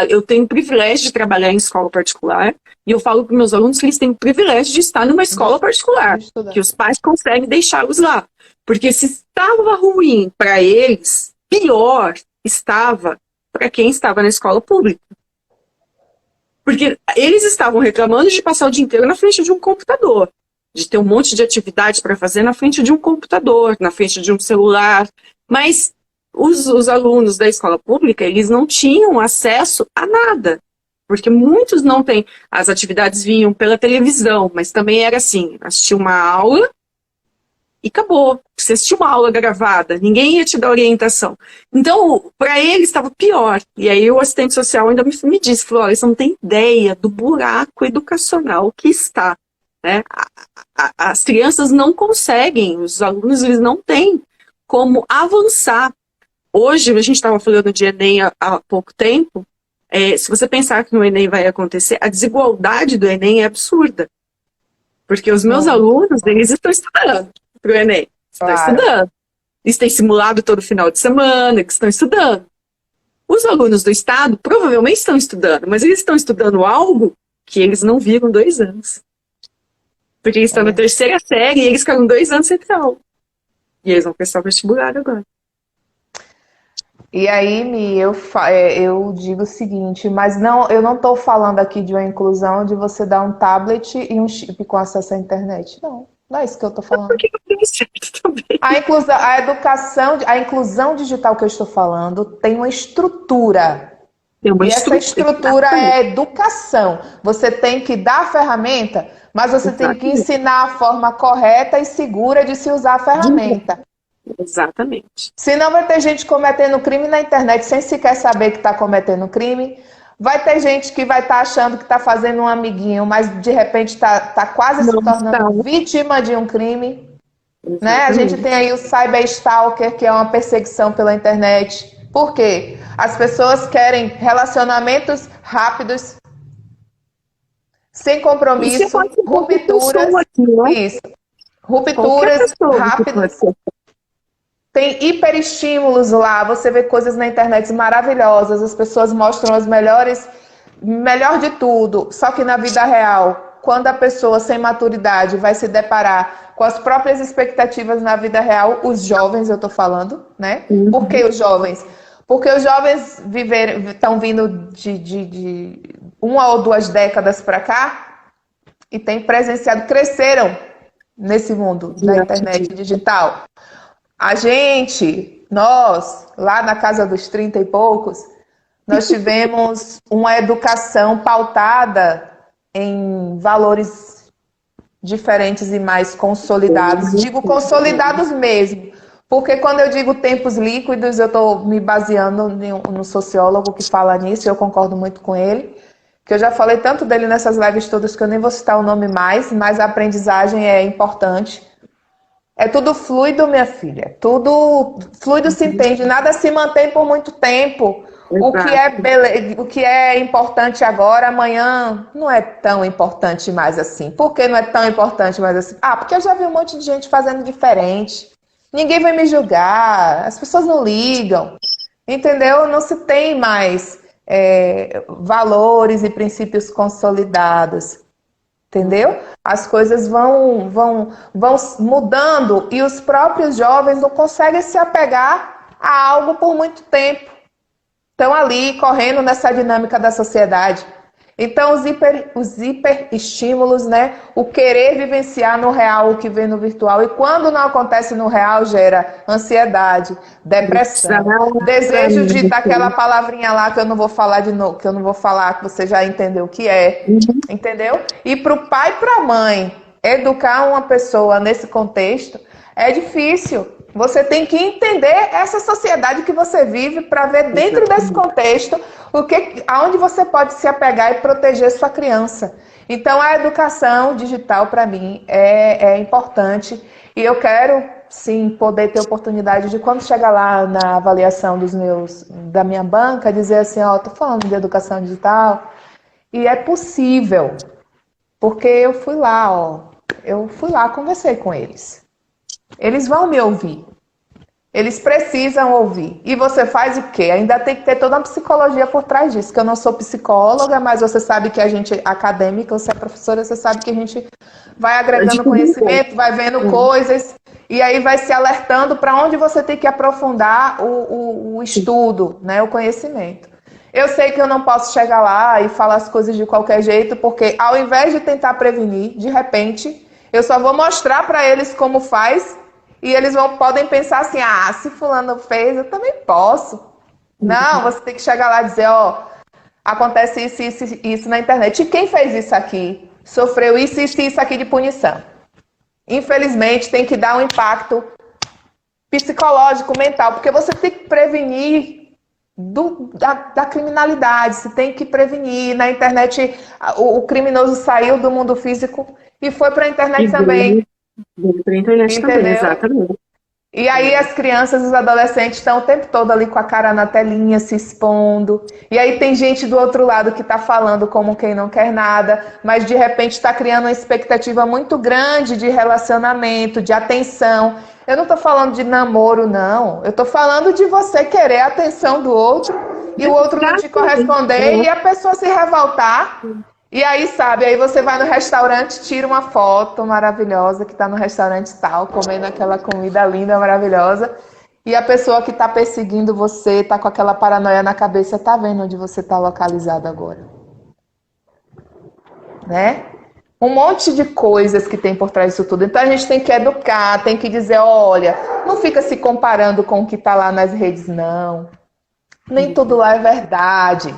eu tenho o privilégio de trabalhar em escola particular, e eu falo para meus alunos que eles têm o privilégio de estar numa escola particular, que os pais conseguem deixá-los lá. Porque se estava ruim para eles, pior estava para quem estava na escola pública. Porque eles estavam reclamando de passar o dia inteiro na frente de um computador, de ter um monte de atividade para fazer na frente de um computador, na frente de um celular, mas os alunos da escola pública, eles não tinham acesso a nada, porque muitos não têm. As atividades vinham pela televisão, mas também era assim, assistir uma aula e acabou. Você assistiu uma aula gravada, ninguém ia te dar orientação. Então, para eles estava pior. E aí o assistente social ainda me disse, falou, olha, você não tem ideia do buraco educacional que está. Né? As crianças não conseguem, os alunos eles não têm como avançar. Hoje, a gente estava falando de Enem há pouco tempo, se você pensar que no Enem vai acontecer, a desigualdade do Enem é absurda. Porque os meus alunos, eles estão estudando para o Enem. Estão estudando. Eles têm simulado todo final de semana, eles estão estudando. Os alunos do Estado provavelmente estão estudando, mas eles estão estudando algo que eles não viram 2 anos. Porque eles estão na 3ª série e eles ficaram 2 anos sem ter aula. E eles vão prestar o vestibular agora. E aí, Mi, eu digo o seguinte, mas não, eu não estou falando aqui de uma inclusão de você dar um tablet e um chip com acesso à internet. Não, não é isso que eu estou falando. Porque não deu certo também. A inclusão digital que eu estou falando tem uma estrutura. Essa estrutura é a educação. Você tem que dar a ferramenta, mas você tem que ensinar a forma correta e segura de se usar a ferramenta. Exatamente. Senão vai ter gente cometendo crime na internet sem sequer saber que está cometendo crime. Vai ter gente que vai estar achando que está fazendo um amiguinho, mas de repente está quase se tornando vítima de um crime. Né? A gente tem aí o cyberstalker, que é uma perseguição pela internet. Por quê? As pessoas querem relacionamentos rápidos, sem compromisso, rupturas. Isso. Rupturas rápidas. Tem hiperestímulos lá, você vê coisas na internet maravilhosas, as pessoas mostram as melhor de tudo, só que na vida real, quando a pessoa sem maturidade vai se deparar com as próprias expectativas na vida real, os jovens, eu tô falando, né? Por que os jovens? Porque os jovens estão vindo de 1 ou 2 décadas para cá e têm presenciado, cresceram nesse mundo da internet digital. A gente, nós, lá na casa dos 30 e poucos, nós tivemos uma educação pautada em valores diferentes e mais consolidados. Digo consolidados mesmo, porque quando eu digo tempos líquidos, eu estou me baseando no sociólogo que fala nisso, e eu concordo muito com ele, que eu já falei tanto dele nessas lives todas que eu nem vou citar o nome mais, mas a aprendizagem é importante. É tudo fluido, minha filha. Tudo fluido se entende. Nada se mantém por muito tempo. O que é importante agora, amanhã não é tão importante mais assim. Por que não é tão importante mais assim? Porque eu já vi um monte de gente fazendo diferente. Ninguém vai me julgar. As pessoas não ligam. Entendeu? Não se tem mais valores e princípios consolidados. Entendeu? As coisas vão mudando e os próprios jovens não conseguem se apegar a algo por muito tempo. Estão ali correndo nessa dinâmica da sociedade. Então, os hiperestímulos, né? O querer vivenciar no real o que vê no virtual. E quando não acontece no real, gera ansiedade, depressão, desejo de daquela palavrinha lá que eu não vou falar de novo, que eu não vou falar, que você já entendeu o que é. Entendeu? E para o pai e para a mãe, educar uma pessoa nesse contexto é difícil. Você tem que entender essa sociedade que você vive para ver dentro desse contexto aonde você pode se apegar e proteger sua criança. Então, a educação digital, para mim, é importante. E eu quero, sim, poder ter oportunidade de, quando chegar lá na avaliação da minha banca, dizer assim, ó, tô falando de educação digital, e é possível, porque eu fui lá, conversei com eles. Eles vão me ouvir. Eles precisam ouvir. E você faz o quê? Ainda tem que ter toda uma psicologia por trás disso, que eu não sou psicóloga, mas você sabe que a gente, acadêmica, você é professora, você sabe que a gente vai agregando conhecimento, vai vendo coisas, e aí vai se alertando para onde você tem que aprofundar o estudo, né, o conhecimento. Eu sei que eu não posso chegar lá e falar as coisas de qualquer jeito, porque ao invés de tentar prevenir, de repente, eu só vou mostrar para eles como faz. E eles podem pensar assim, se fulano fez, eu também posso. Não, você tem que chegar lá e dizer, acontece isso na internet. E quem fez isso aqui? Sofreu isso aqui de punição. Infelizmente, tem que dar um impacto psicológico, mental, porque você tem que prevenir da criminalidade, você tem que prevenir. Na internet, o criminoso saiu do mundo físico e foi para a internet também. Para a internet também, exatamente. E aí as crianças, os adolescentes estão o tempo todo ali com a cara na telinha, se expondo. E aí tem gente do outro lado que está falando como quem não quer nada, mas de repente está criando uma expectativa muito grande de relacionamento, de atenção. Eu não estou falando de namoro, não. Eu estou falando de você querer a atenção do outro e o outro não te corresponder e a pessoa se revoltar. E aí, sabe, aí você vai no restaurante, tira uma foto maravilhosa que está no restaurante tal, comendo aquela comida linda, maravilhosa, e a pessoa que está perseguindo você, está com aquela paranoia na cabeça, está vendo onde você está localizado agora. Né? Um monte de coisas que tem por trás disso tudo. Então a gente tem que educar, tem que dizer, olha, não fica se comparando com o que está lá nas redes, não. Nem tudo lá é verdade.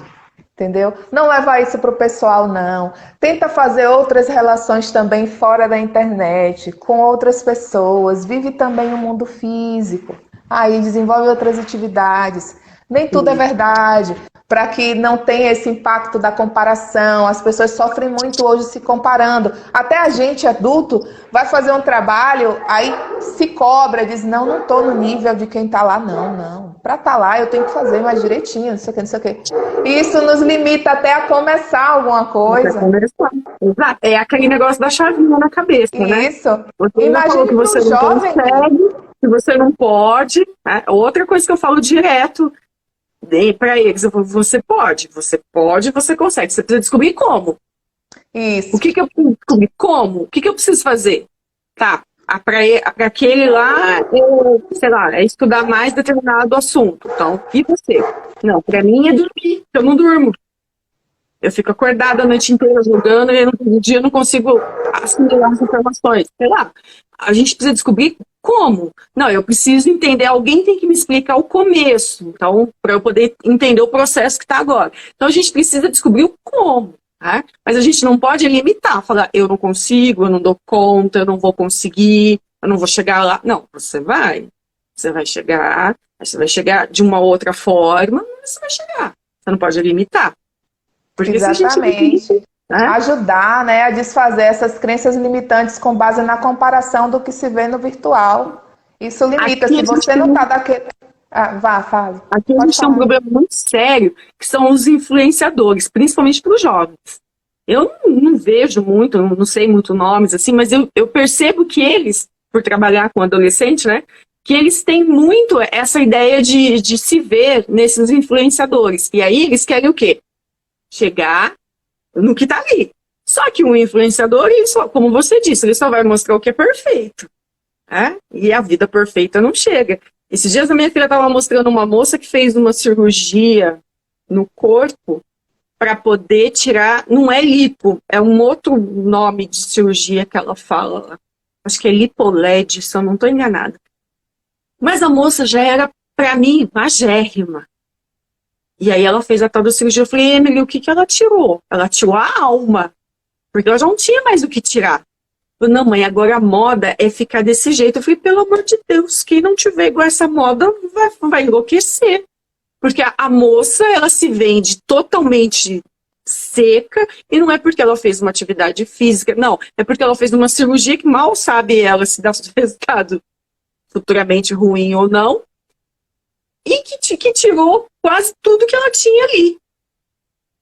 Entendeu? Não levar isso para o pessoal, não. Tenta fazer outras relações também fora da internet, com outras pessoas. Vive também o mundo físico. Aí desenvolve outras atividades. Nem tudo é verdade. Para que não tenha esse impacto da comparação. As pessoas sofrem muito hoje se comparando. Até a gente, adulto, vai fazer um trabalho, aí se cobra, diz, não estou no nível de quem está lá, não. Para estar lá, eu tenho que fazer mais direitinho, não sei o que. E isso nos limita até a começar alguma coisa. Exato. É aquele negócio da chavinha na cabeça, né? Isso. Você imagina que você não consegue, que você não pode. Né? Outra coisa que eu falo direto para eles, você pode, você consegue. Você precisa descobrir como. Isso. O que eu preciso descobrir? Como? O que eu preciso fazer? Tá. Para aquele lá, sei lá, é estudar mais determinado assunto. Então, e você? Não, para mim é dormir. Eu não durmo. Eu fico acordada a noite inteira jogando e no dia eu não consigo assimilar as informações. Sei lá. A gente precisa descobrir como. Não, eu preciso entender. Alguém tem que me explicar o começo. Então, para eu poder entender o processo que está agora. Então, a gente precisa descobrir o como. Né? Mas a gente não pode limitar, falar, eu não consigo, eu não dou conta, eu não vou conseguir, eu não vou chegar lá. Não, você vai chegar de uma outra forma, mas você vai chegar. Você não pode limitar. Porque exatamente. Se a gente, né? Ajudar, né, a desfazer essas crenças limitantes com base na comparação do que se vê no virtual. Isso limita. Se você não está daquele... fala. Aqui a gente tem um problema muito sério, que são os influenciadores, principalmente para os jovens. Eu não vejo muito, não sei muito nomes, assim, mas eu percebo que eles, por trabalhar com adolescente, né, que eles têm muito essa ideia de se ver nesses influenciadores. E aí eles querem o quê? Chegar no que está ali. Só que um influenciador, como você disse, ele só vai mostrar o que é perfeito. Né? E a vida perfeita não chega. Esses dias a minha filha estava mostrando uma moça que fez uma cirurgia no corpo para poder tirar, não é lipo, é um outro nome de cirurgia que ela fala. Acho que é lipoled, se eu não estou enganada. Mas a moça já era, para mim, magérrima. E aí ela fez a tal da cirurgia. Eu falei, Emily, o que ela tirou? Ela tirou a alma, porque ela já não tinha mais o que tirar. Não, mãe, agora a moda é ficar desse jeito. Eu falei, pelo amor de Deus, quem não tiver igual essa moda vai enlouquecer. Porque a moça, ela se vende totalmente seca, e não é porque ela fez uma atividade física, não, é porque ela fez uma cirurgia que mal sabe ela se dá resultado futuramente ruim ou não, e que tirou quase tudo que ela tinha ali.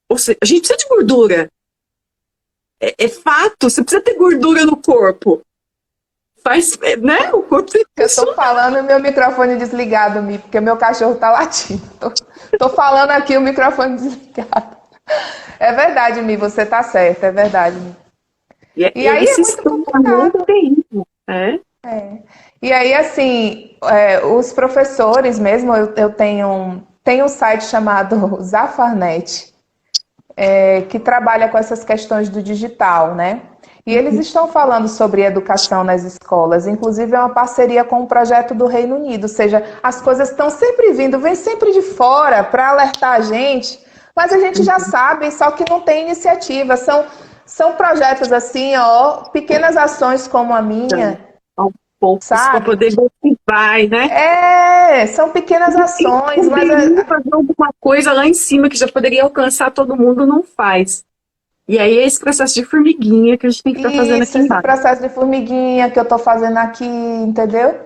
Ou seja, a gente precisa de gordura. É fato, você precisa ter gordura no corpo. Faz, né? O corpo tem que Eu tô falando e meu microfone desligado, Mi, porque meu cachorro tá latindo. Tô falando aqui o microfone desligado. É verdade, Mi, você tá certa, é verdade, Mi. E aí é muito complicado. E aí, assim, os professores mesmo, eu tenho um site chamado Zafarnet, que trabalha com essas questões do digital, né? E eles estão falando sobre educação nas escolas, inclusive é uma parceria com o projeto do Reino Unido, ou seja, as coisas estão sempre vindo, vem sempre de fora para alertar a gente, mas a gente já sabe, só que não tem iniciativa. São projetos assim, ó, pequenas ações como a minha, para poder ver se vai, né? São pequenas ações, mas fazer alguma coisa lá em cima que já poderia alcançar todo mundo, não faz. E aí é esse processo de formiguinha que a gente tem que estar fazendo aqui embaixo. Esse processo de formiguinha que eu estou fazendo aqui, entendeu?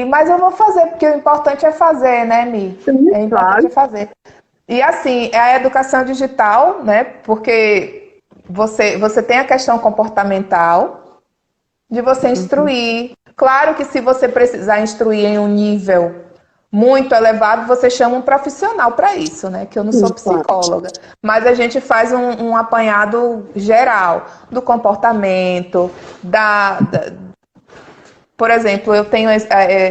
Mas eu vou fazer, porque o importante é fazer, né, Mi? Sim, é importante fazer. E assim, é a educação digital, né? Porque você tem a questão comportamental de você instruir. Claro que se você precisar instruir em um nível muito elevado, você chama um profissional para isso, né? Que eu não sou psicóloga. Mas a gente faz um apanhado geral do comportamento, por exemplo, eu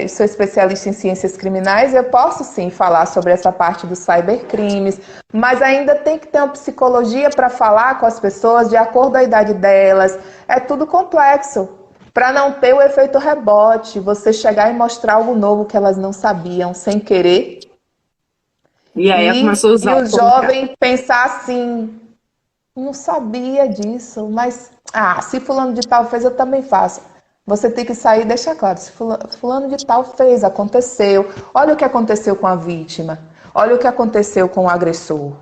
sou especialista em ciências criminais, eu posso sim falar sobre essa parte dos cybercrimes, mas ainda tem que ter uma psicologia para falar com as pessoas de acordo com a idade delas. É tudo complexo. Para não ter o efeito rebote, você chegar e mostrar algo novo que elas não sabiam, sem querer. E aí começou a usar. E o jovem pensar assim, não sabia disso, mas se fulano de tal fez, eu também faço. Você tem que sair e deixar claro, se fulano de tal fez, aconteceu. Olha o que aconteceu com a vítima. Olha o que aconteceu com o agressor.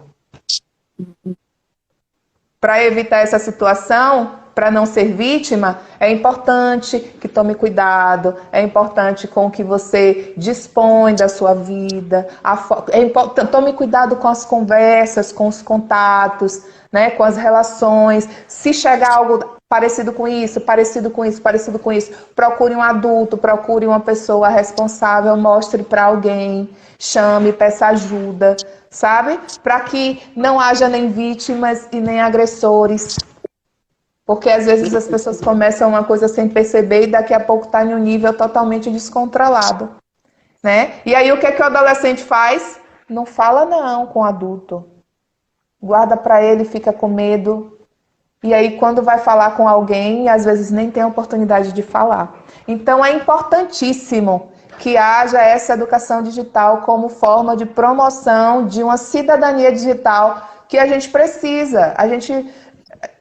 Para evitar essa situação, para não ser vítima, é importante que tome cuidado, é importante com o que você dispõe da sua vida, tome cuidado com as conversas, com os contatos, né, com as relações. Se chegar algo parecido com isso, procure um adulto, procure uma pessoa responsável, mostre para alguém, chame, peça ajuda, sabe? Para que não haja nem vítimas e nem agressores. Porque às vezes as pessoas começam uma coisa sem perceber e daqui a pouco está em um nível totalmente descontrolado, né? E aí o que o adolescente faz? Não fala não com o adulto. Guarda para ele, fica com medo. E aí quando vai falar com alguém, às vezes nem tem a oportunidade de falar. Então é importantíssimo que haja essa educação digital como forma de promoção de uma cidadania digital que a gente precisa.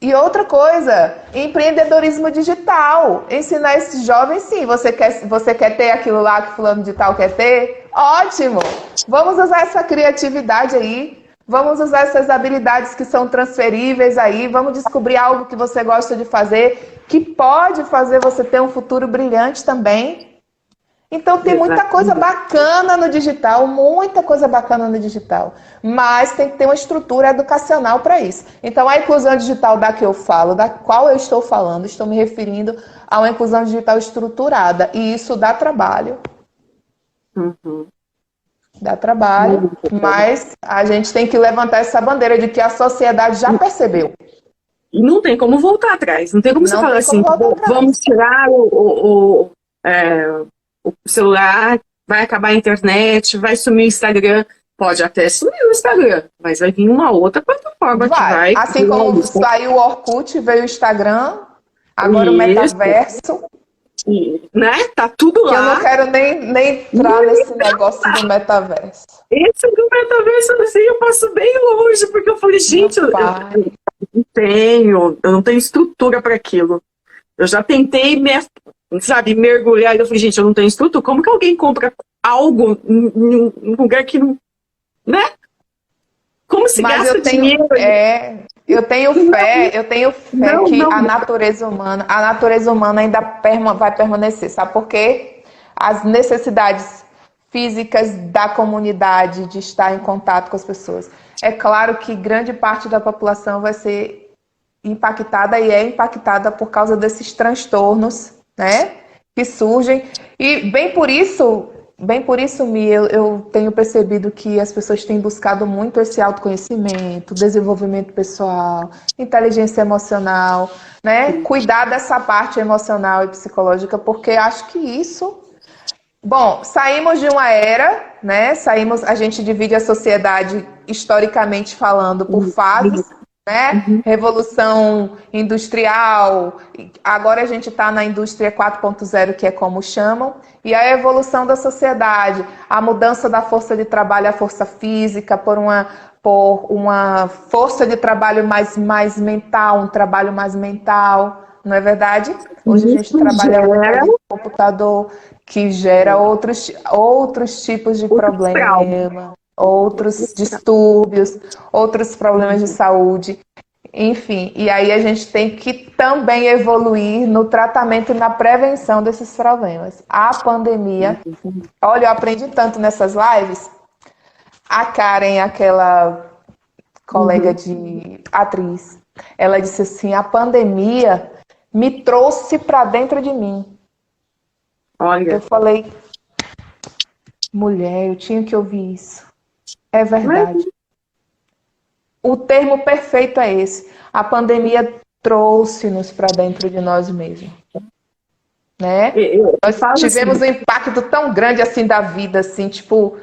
E outra coisa, empreendedorismo digital. Ensinar esses jovens, sim, você quer ter aquilo lá que fulano de tal quer ter? Ótimo! Vamos usar essa criatividade aí, vamos usar essas habilidades que são transferíveis aí, vamos descobrir algo que você gosta de fazer, que pode fazer você ter um futuro brilhante também. Então tem muita coisa bacana no digital, mas tem que ter uma estrutura educacional para isso. Então a inclusão digital da que eu falo, da qual eu estou falando, estou me referindo a uma inclusão digital estruturada, e isso dá trabalho. Dá trabalho, mas a gente tem que levantar essa bandeira de que a sociedade já percebeu. E não tem como voltar atrás, não tem como você falar assim, vamos tirar o celular, vai acabar a internet, vai sumir o Instagram. Pode até sumir o Instagram, mas vai vir uma outra plataforma que vai... Assim como saiu o Orkut, veio o Instagram, agora o metaverso. Né? Tá tudo lá. Eu não quero nem entrar nesse negócio do metaverso. Esse do metaverso, assim, eu passo bem longe, porque eu falei, gente, eu não tenho estrutura para aquilo. Eu já tentei, sabe, mergulhar. Eu falei, gente, eu não tenho estrutura. Como que alguém compra algo em um lugar que não... Né? Como se Mas gasta dinheiro? eu tenho fé que a natureza humana ainda vai permanecer. Sabe por quê? As necessidades físicas da comunidade de estar em contato com as pessoas. É claro que grande parte da população vai ser impactada e é impactada por causa desses transtornos, né, que surgem. E bem por isso, Mi, eu tenho percebido que as pessoas têm buscado muito esse autoconhecimento, desenvolvimento pessoal, inteligência emocional, né, cuidar dessa parte emocional e psicológica, porque acho que isso... Bom, saímos de uma era, né? A gente divide a sociedade historicamente falando por fases, né? Revolução industrial, agora a gente está na indústria 4.0, que é como chamam, e a evolução da sociedade, a mudança da força de trabalho à força física, por uma força de trabalho mais mental, um trabalho mais mental, não é verdade? Hoje a gente trabalha muito no computador, que gera outros tipos de problema, outros distúrbios, outros problemas de saúde, enfim. E aí a gente tem que também evoluir no tratamento e na prevenção desses problemas. A pandemia, olha, eu aprendi tanto nessas lives. A Karen, aquela colega de atriz, ela disse assim, a pandemia me trouxe para dentro de mim. Olha. Eu falei, mulher, eu tinha que ouvir isso. É verdade. O termo perfeito é esse. A pandemia trouxe-nos para dentro de nós mesmos. Né? Nós tivemos um impacto tão grande assim da vida, assim, tipo,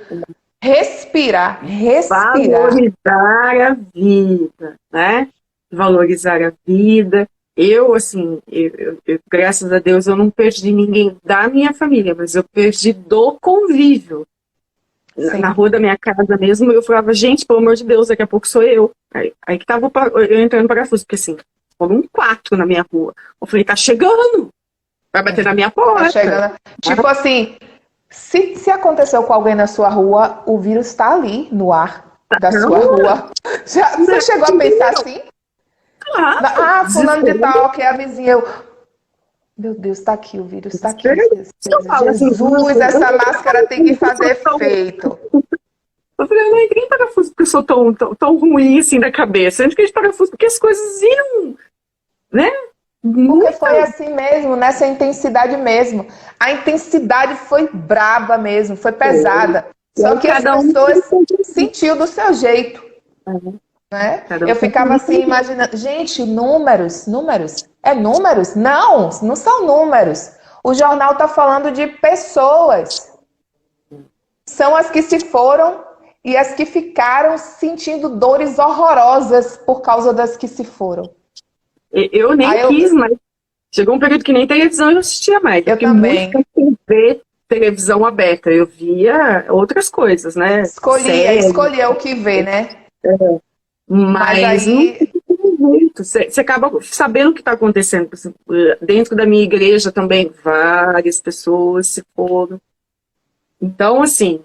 respirar. Valorizar a vida, né? Valorizar a vida. Eu, assim, graças a Deus, eu não perdi ninguém da minha família, mas eu perdi do convívio. Na rua da minha casa mesmo, eu falava, gente, pelo amor de Deus, daqui a pouco sou eu. Aí que tava eu entrando no parafuso, porque assim, foram 4 na minha rua. Eu falei, tá chegando, vai bater na minha porta. Tá chegando. Tipo assim, se aconteceu com alguém na sua rua, o vírus está ali, no ar da sua rua. Você chegou a pensar assim? Claro. Ah, fulano de tal, que é a vizinha. Meu Deus, tá aqui, o vírus tá aqui. Jesus, essa máscara tem que fazer efeito. Eu falei, eu não entrei em parafuso porque eu sou tão ruim assim da cabeça. Eu entrei em parafuso porque as coisas iam, né? Porque foi assim mesmo, nessa intensidade mesmo. A intensidade foi braba mesmo, foi pesada. Só que as pessoas sentiu do seu jeito. Né? Eu ficava assim imaginando, gente, números, é números? Não são números. O jornal está falando de pessoas. São as que se foram e as que ficaram sentindo dores horrorosas por causa das que se foram. Eu nem quis, mas chegou um período que nem televisão eu assistia mais. Eu também. Muito ver televisão aberta, eu via outras coisas, né? Escolhia o que ver, né? Mas aí... Você acaba sabendo o que está acontecendo. Dentro da minha igreja também, várias pessoas se foram. Então, assim,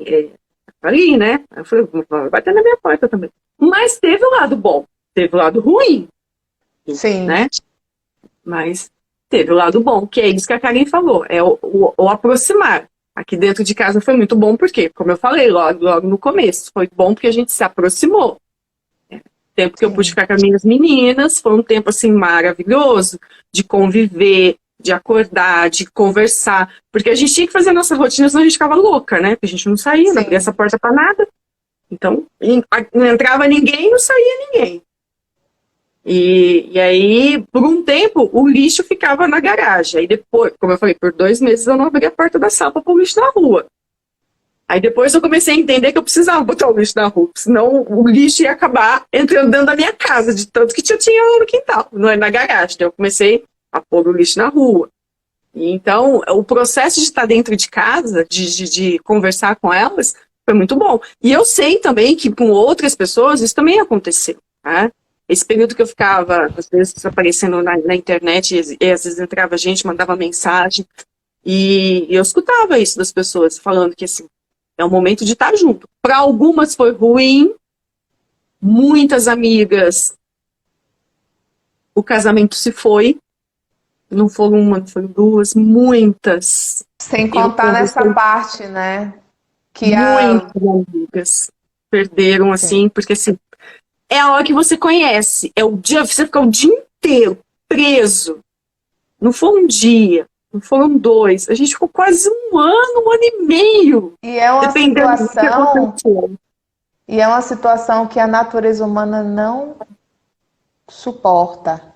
ali, né? Eu falei, vai bater na minha porta também. Mas teve o lado bom, teve o lado ruim. Sim. Né? Mas teve o lado bom, que é isso que a Karen falou, é o aproximar. Aqui dentro de casa foi muito bom, porque, como eu falei logo no começo, foi bom porque a gente se aproximou. Tempo que eu pude ficar com as minhas meninas, foi um tempo assim maravilhoso de conviver, de acordar, de conversar, porque a gente tinha que fazer a nossa rotina, senão a gente ficava louca, né? Porque a gente não saía, não abria essa porta para nada. Então, não entrava ninguém, não saía ninguém. E aí, por um tempo, o lixo ficava na garagem. Aí depois, como eu falei, por 2 meses eu não abri a porta da sala para pôr o lixo na rua. Aí depois eu comecei a entender que eu precisava botar o lixo na rua, senão o lixo ia acabar entrando dentro da minha casa, de tanto que tinha lá no quintal, não é na garagem. Então eu comecei a pôr o lixo na rua. E então, o processo de estar dentro de casa, de conversar com elas, foi muito bom. E eu sei também que com outras pessoas isso também aconteceu, tá? Esse período que eu ficava, às vezes, aparecendo na internet, e às vezes entrava gente, mandava mensagem, e eu escutava isso das pessoas, falando que, assim, é o momento de estar junto. Para algumas foi ruim, muitas amigas, o casamento se foi, não foram uma, não foram duas, muitas. Sem Eu contar nessa conversei parte, né? Que muitas amigas perderam, Sim. assim, porque, assim, é a hora que você conhece. É o dia, você fica o dia inteiro preso. Não foi um dia, não foram dois. A gente ficou quase um ano e meio. E é uma Dependendo do que situação, aconteceu. e é uma situação que a natureza humana não suporta.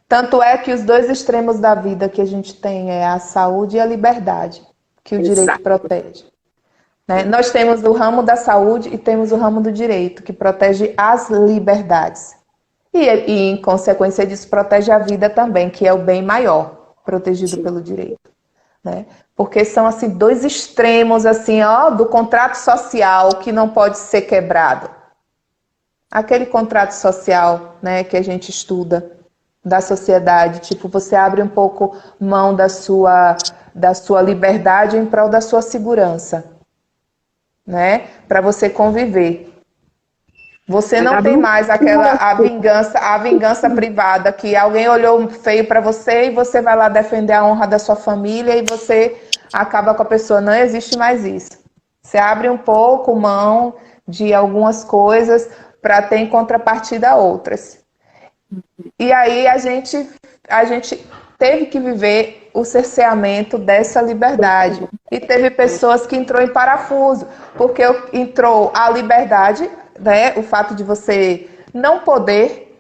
Tanto é que os dois extremos da vida que a gente tem é a saúde e a liberdade, que o direito Exato. protege. Né? Nós temos o ramo da saúde e temos o ramo do direito, que protege as liberdades. E em consequência disso, protege a vida também, que é o bem maior, protegido Sim. pelo direito. Né? Porque são assim dois extremos assim, ó, do contrato social que não pode ser quebrado. Aquele contrato social, né, que a gente estuda da sociedade, tipo, você abre um pouco mão da sua liberdade em prol da sua segurança, né, para você conviver. Você não tem mais aquela a vingança privada que alguém olhou feio para você e você vai lá defender a honra da sua família e você acaba com a pessoa. Não existe mais isso. Você abre um pouco mão de algumas coisas para ter em contrapartida outras. E aí a gente teve que viver o cerceamento dessa liberdade. E teve pessoas que entrou em parafuso, porque entrou a liberdade, né, o fato de você não poder.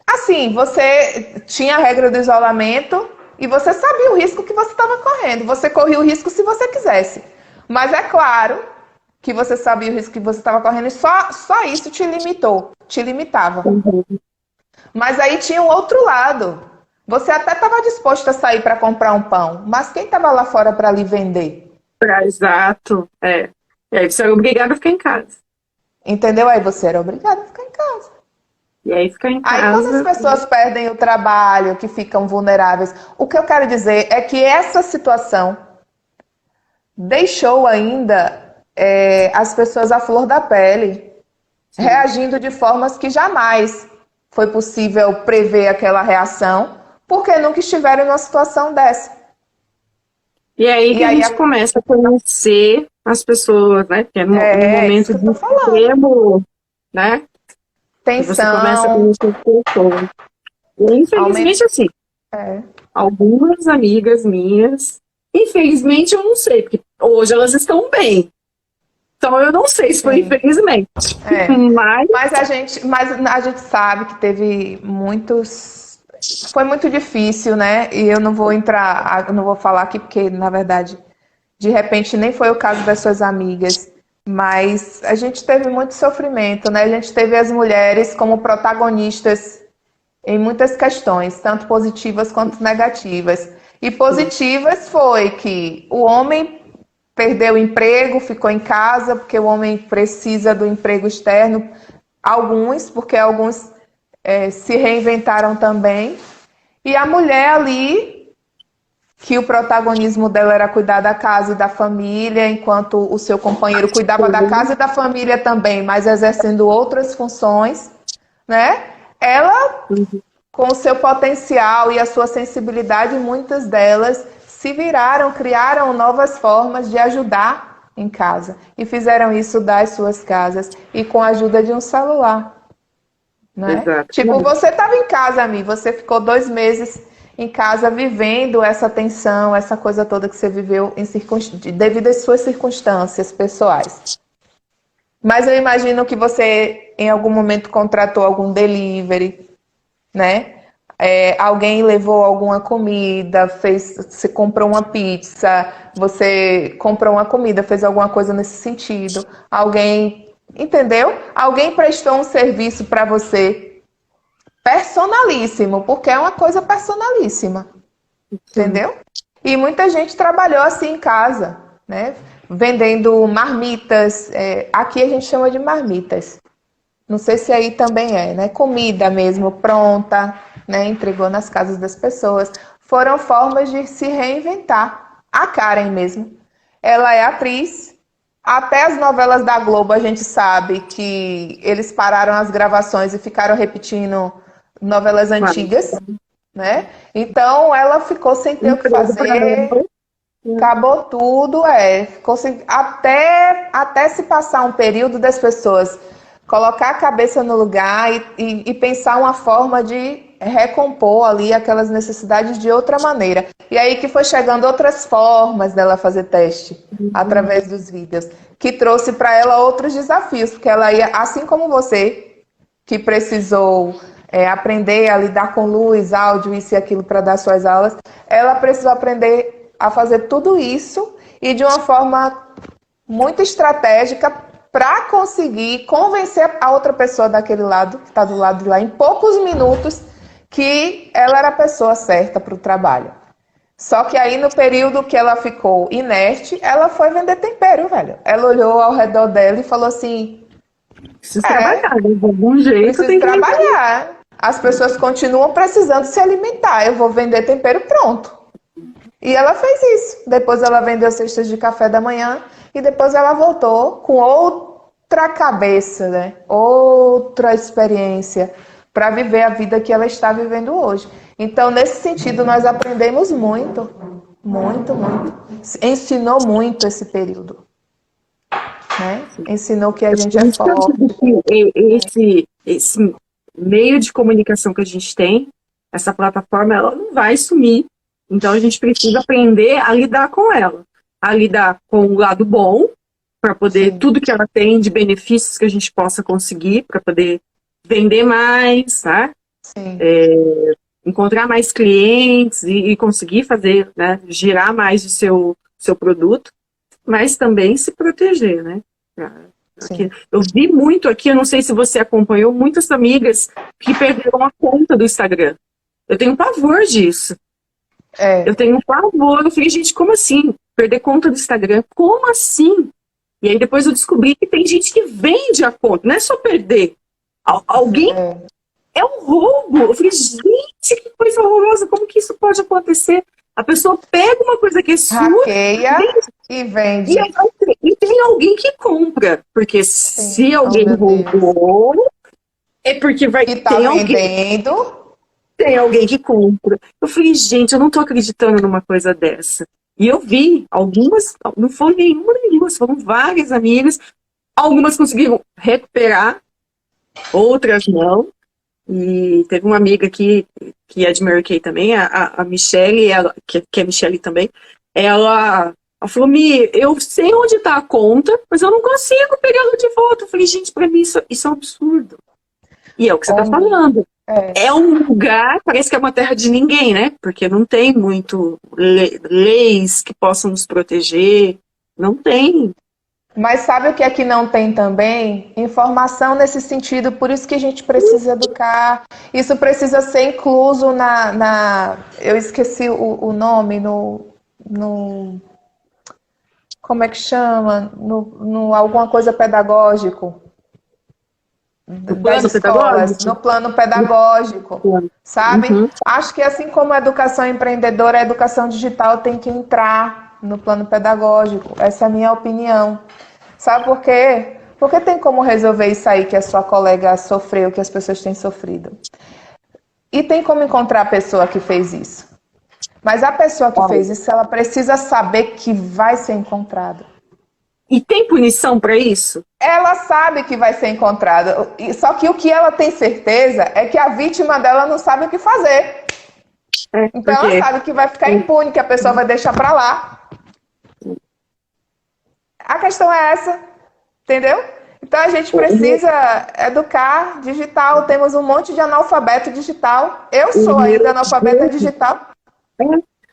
Assim, você tinha a regra do isolamento e você sabia o risco que você estava correndo. Você corria o risco se você quisesse. Mas é claro que você sabia o risco que você estava correndo e só isso te limitou, te limitava. Mas aí tinha um outro lado. Você até estava disposto a sair para comprar um pão, mas quem estava lá fora para lhe vender? Exato. É. E aí você era obrigado a ficar em casa. Entendeu? Aí você era obrigado a ficar em casa. E aí ficar em Aí quando as casa. pessoas perdem o trabalho, que ficam vulneráveis, o que eu quero dizer é que essa situação deixou ainda as pessoas à flor da pele, reagindo de formas que jamais foi possível prever aquela reação, porque nunca estiveram numa situação dessa. E aí que E a aí gente começa a conhecer as pessoas, né? Que é no isso momento que eu de tô falando. extremo, né? Que você começa a Tensão, conhecer as pessoas. E aumento. infelizmente, assim, É. algumas amigas minhas, infelizmente eu não sei, porque hoje elas estão bem. Então eu não sei se foi Sim. infelizmente. É. Mas Mas a gente sabe que teve muitos. Foi muito difícil, né? E eu não vou entrar, eu não vou falar aqui, porque, na verdade, de repente nem foi o caso das suas amigas. Mas a gente teve muito sofrimento, né? A gente teve as mulheres como protagonistas em muitas questões, tanto positivas quanto negativas. E positivas foi que o homem perdeu o emprego, ficou em casa, porque o homem precisa do emprego externo. Alguns, porque alguns se reinventaram também. E a mulher ali, que o protagonismo dela era cuidar da casa e da família, enquanto o seu companheiro cuidava da casa e da família também, mas exercendo outras funções, né? Ela, com o seu potencial e a sua sensibilidade, muitas delas se viraram, criaram novas formas de ajudar em casa. E fizeram isso das suas casas e com a ajuda de um celular. Né? exato. Tipo, você estava em casa, Mi, você ficou 2 meses em casa vivendo essa tensão, essa coisa toda que você viveu devido às suas circunstâncias pessoais. Mas eu imagino que você, em algum momento, contratou algum delivery, né? Alguém levou alguma comida, você comprou uma pizza, você comprou uma comida, fez alguma coisa nesse sentido. Alguém, entendeu? Alguém prestou um serviço para você personalíssimo, porque é uma coisa personalíssima, entendeu? E muita gente trabalhou assim em casa, né? Vendendo marmitas, aqui a gente chama de marmitas, Não sei se aí também é, né? Comida mesmo pronta, né? Entregou nas casas das pessoas. Foram formas de se reinventar. A Karen mesmo. Ela é atriz. Até as novelas da Globo a gente sabe que eles pararam as gravações e ficaram repetindo novelas Claro. antigas, né? Então ela ficou sem ter o que Emprego pra fazer. ela. Acabou tudo, ficou até se passar um período das pessoas colocar a cabeça no lugar e pensar uma forma de recompor ali aquelas necessidades de outra maneira. E aí que foi chegando outras formas dela fazer teste através dos vídeos, que trouxe para ela outros desafios, porque ela ia, assim como você, que precisou aprender a lidar com luz, áudio, isso e aquilo para dar suas aulas, ela precisou aprender a fazer tudo isso e de uma forma muito estratégica para conseguir convencer a outra pessoa daquele lado, que está do lado de lá, em poucos minutos, que ela era a pessoa certa para o trabalho. Só que aí, no período que ela ficou inerte, ela foi vender tempero, velho. Ela olhou ao redor dela e falou assim: Preciso trabalhar, né? De algum jeito preciso tem que... trabalhar. As pessoas continuam precisando se alimentar. Eu vou vender tempero pronto. E ela fez isso. Depois ela vendeu cestas de café da manhã e depois ela voltou com outra cabeça, né? Outra experiência para viver a vida que ela está vivendo hoje. Então, nesse sentido, nós aprendemos muito, muito, muito. Ensinou muito esse período, né? Ensinou que a gente Por é isso que eu forte. digo que esse meio de comunicação que a gente tem, essa plataforma, ela não vai sumir. Então a gente precisa aprender a lidar com ela, a lidar com o lado bom, para poder, Sim. tudo que ela tem de benefícios que a gente possa conseguir, para poder vender mais, tá? Sim. Encontrar mais clientes e conseguir fazer, né, girar mais o seu produto, mas também se proteger, né? Aqui, Sim. eu vi muito aqui, eu não sei se você acompanhou, muitas amigas que perderam a conta do Instagram. Eu tenho pavor disso. Eu tenho pavor. Eu falei, gente, como assim? Perder conta do Instagram? Como assim? E aí depois eu descobri que tem gente que vende a conta, não é só perder. Alguém é um roubo. Eu falei, gente, que coisa horrorosa, como que isso pode acontecer? A pessoa pega uma coisa que é sua, Hackeia e vende. e tem alguém que compra. Porque se alguém roubou, é porque vai que tá ter alguém. vendendo. Tem alguém que compra. Eu falei, gente, eu não tô acreditando numa coisa dessa. E eu vi algumas, não foi nenhuma nem duas, foram várias amigas. Algumas conseguiram recuperar, outras não. E teve uma amiga aqui, que é de Mary Kay também, a Michelle, que é Michelle também. Ela falou, Mi, eu sei onde tá a conta, mas eu não consigo pegar ela de volta. Eu falei, gente, pra mim isso é um absurdo. E é o que você tá falando. É um lugar, parece que é uma terra de ninguém, né? Porque não tem muito leis que possam nos proteger. Não tem. Mas sabe o que é que não tem também? Informação nesse sentido, por isso que a gente precisa educar. Isso precisa ser incluso eu esqueci o nome, como é que chama? No alguma coisa pedagógico. Das escolas, no plano pedagógico, sabe? Acho que assim como a educação empreendedora, a educação digital tem que entrar no plano pedagógico. Essa é a minha opinião. Sabe por quê? Porque tem como resolver isso aí que a sua colega sofreu, que as pessoas têm sofrido. E tem como encontrar a pessoa que fez isso. Mas a pessoa que fez isso, ela precisa saber que vai ser encontrada. E tem punição para isso? Ela sabe que vai ser encontrada. Só que o que ela tem certeza é que a vítima dela não sabe o que fazer. Então ela sabe que vai ficar impune, que a pessoa vai deixar para lá. A questão é essa, entendeu? Então a gente precisa educar digital. Temos um monte de analfabeto digital. Eu sou ainda analfabeta digital.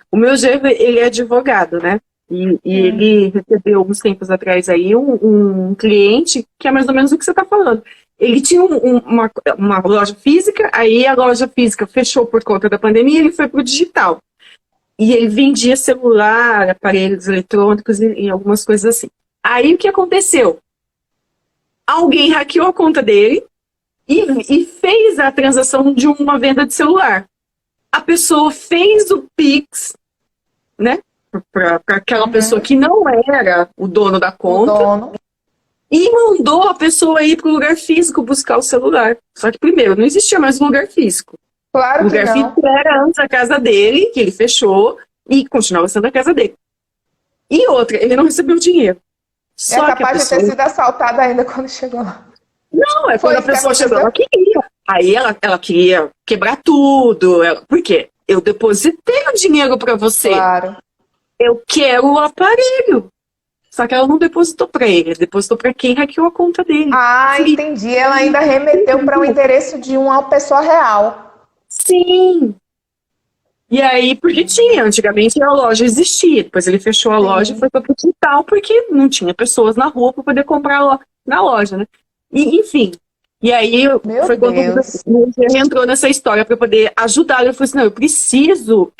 O meu genro, ele é advogado, né? E ele recebeu, uns tempos atrás, aí um cliente que é mais ou menos o que você está falando. Ele tinha uma loja física, aí a loja física fechou por conta da pandemia e ele foi para o digital. E ele vendia celular, aparelhos eletrônicos e algumas coisas assim. Aí o que aconteceu? Alguém hackeou a conta dele, e fez a transação de uma venda de celular. A pessoa fez o Pix, né, para aquela pessoa que não era o dono da O conta, dono. e mandou a pessoa ir para o lugar físico buscar o celular. Só que, primeiro, não existia mais um lugar físico. O Claro que lugar não. físico era antes a casa dele, que ele fechou, e continuava sendo a casa dele. E outra, ele não recebeu dinheiro. É Só que a capaz de pessoa... ter sido assaltada ainda quando chegou lá. Não, é Foi quando a isso que pessoa chegou, ela aconteceu? queria. Aí ela queria quebrar tudo. Por quê? Eu depositei o dinheiro para você. Claro. Eu quero o aparelho. Só que ela não depositou para ele, depositou para quem hackeou a conta dele. Ah, Falei, entendi. Ela ainda remeteu para o endereço de uma pessoa real. sim. E aí, porque tinha, antigamente a loja existia, depois ele fechou a loja e Sim. foi para o quintal, porque não tinha pessoas na rua para poder comprar na loja, né? E, enfim, e aí Meu foi quando Deus. o Zé entrou nessa história para poder ajudar. Eu falei assim, não, eu preciso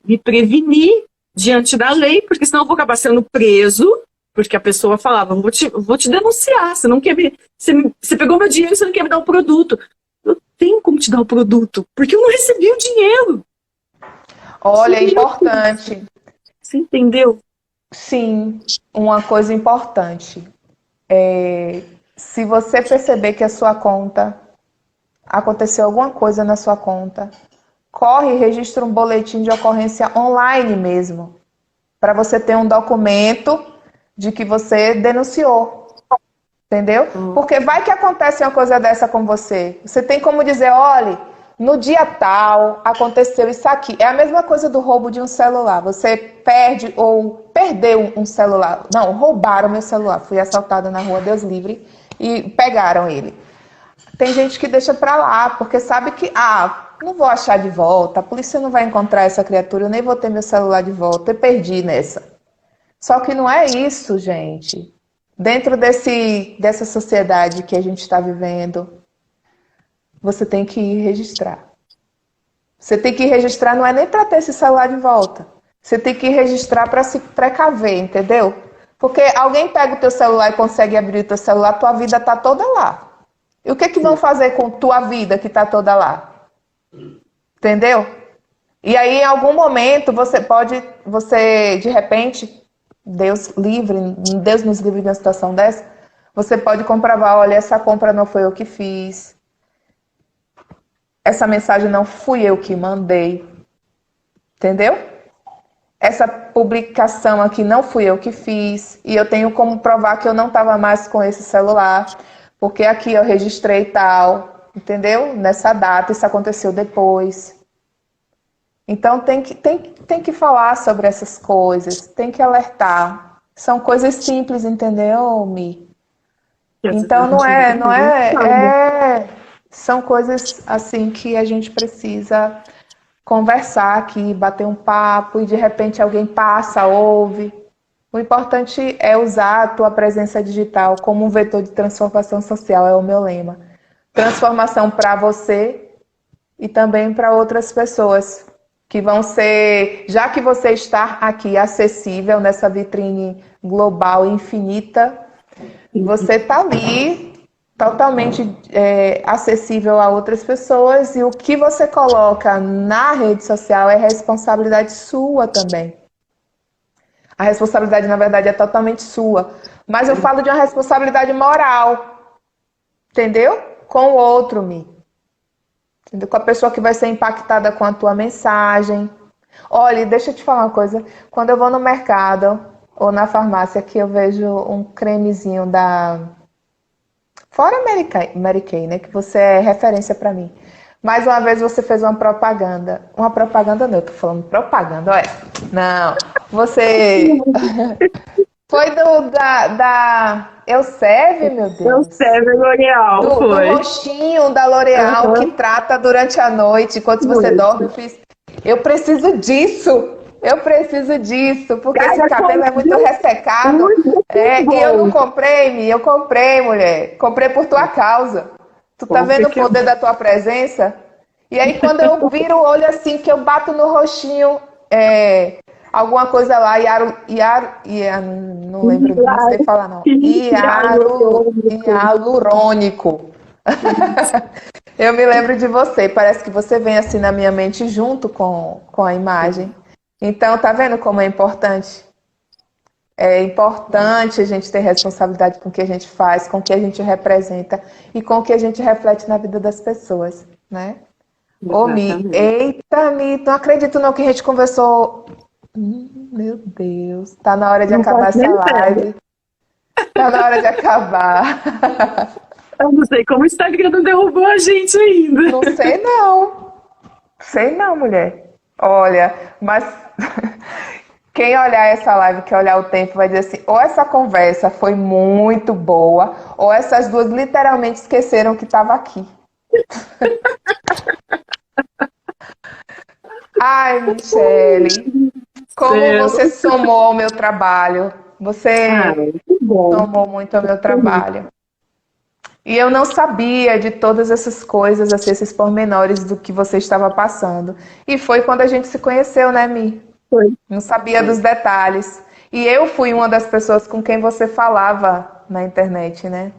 me prevenir diante da lei, porque senão eu vou acabar sendo preso, porque a pessoa falava, vou te denunciar, você não quer me, você pegou meu dinheiro e você não quer me dar o produto. Eu tenho como te dar o produto, porque eu não recebi o dinheiro. Olha, é importante. Você entendeu? Sim, uma coisa importante. Se você perceber que a sua conta, aconteceu alguma coisa na sua conta, corre e registra um boletim de ocorrência online mesmo, para você ter um documento de que você denunciou. Entendeu? Porque vai que acontece uma coisa dessa com você. Você tem como dizer, olha, no dia tal aconteceu isso aqui. É a mesma coisa do roubo de um celular. Você perde ou perdeu um celular. Não, roubaram meu celular. Fui assaltada na rua, Deus livre, e pegaram ele. Tem gente que deixa pra lá, porque sabe que, não vou achar de volta, a polícia não vai encontrar essa criatura, eu nem vou ter meu celular de volta, eu perdi nessa. Só que não é isso, gente. Dentro dessa sociedade que a gente está vivendo, você tem que ir registrar. Você tem que ir registrar, não é nem para ter esse celular de volta. Você tem que ir registrar para se precaver, entendeu? Porque alguém pega o teu celular e consegue abrir o teu celular, tua vida está toda lá. E o que vão fazer com tua vida que está toda lá? Entendeu? E aí, em algum momento, você de repente, Deus nos livre de uma situação dessa, você pode comprovar, olha, essa compra não foi eu que fiz, essa mensagem não fui eu que mandei, entendeu? Essa publicação aqui não fui eu que fiz, e eu tenho como provar que eu não estava mais com esse celular, porque aqui eu registrei tal, entendeu? Nessa data, isso aconteceu depois. Então tem que falar sobre essas coisas, tem que alertar. São coisas simples, entendeu, Mi? Então são coisas assim que a gente precisa conversar aqui, bater um papo e de repente alguém passa, ouve. O importante é usar a tua presença digital como um vetor de transformação social, é o meu lema. Transformação para você e também para outras pessoas que vão ser, já que você está aqui acessível nessa vitrine global infinita, você está ali totalmente acessível a outras pessoas e o que você coloca na rede social é responsabilidade sua também. A responsabilidade, na verdade, é totalmente sua. Mas eu falo de uma responsabilidade moral, entendeu? Com o outro, com a pessoa que vai ser impactada com a tua mensagem. Olha, deixa eu te falar uma coisa. Quando eu vou no mercado ou na farmácia que eu vejo um cremezinho da... Fora Mary Kay, né? Que você é referência para mim. Mais uma vez você fez uma propaganda. Uma propaganda não, eu tô falando propaganda, olha. Não, você... Foi da Elseve, meu Deus. Elseve L'Oréal, do roxinho da L'Oréal que trata durante a noite, enquanto você dorme. Eu preciso disso. Eu preciso disso, porque esse cabelo é muito ressecado. E eu não comprei, eu comprei, mulher. Comprei por tua causa. Tu tá vendo o poder da tua presença? E aí, quando eu viro o olho assim, que eu bato no roxinho, alguma coisa lá, não lembro, não sei falar não. Hialurônico. Eu me lembro de você, parece que você vem assim na minha mente junto com a imagem. Então, tá vendo como é importante? É importante a gente ter responsabilidade com o que a gente faz, com o que a gente representa e com o que a gente reflete na vida das pessoas, né? Ô, Mi, eita, Mi, não acredito não que a gente conversou. Meu Deus, tá na hora de acabar essa live. Tá na hora de acabar. Eu não sei como o Instagram não derrubou a gente ainda. Não sei não. Sei não, mulher. Olha, mas quem olhar essa live, quem olhar o tempo, vai dizer assim, ou essa conversa foi muito boa, ou essas duas literalmente esqueceram que estava aqui. Ai, Michele, como você somou ao meu trabalho. Você somou muito ao meu trabalho. E eu não sabia de todas essas coisas, assim, esses pormenores do que você estava passando. E foi quando a gente se conheceu, né, Mi? Foi. Não sabia dos detalhes. E eu fui uma das pessoas com quem você falava na internet, né?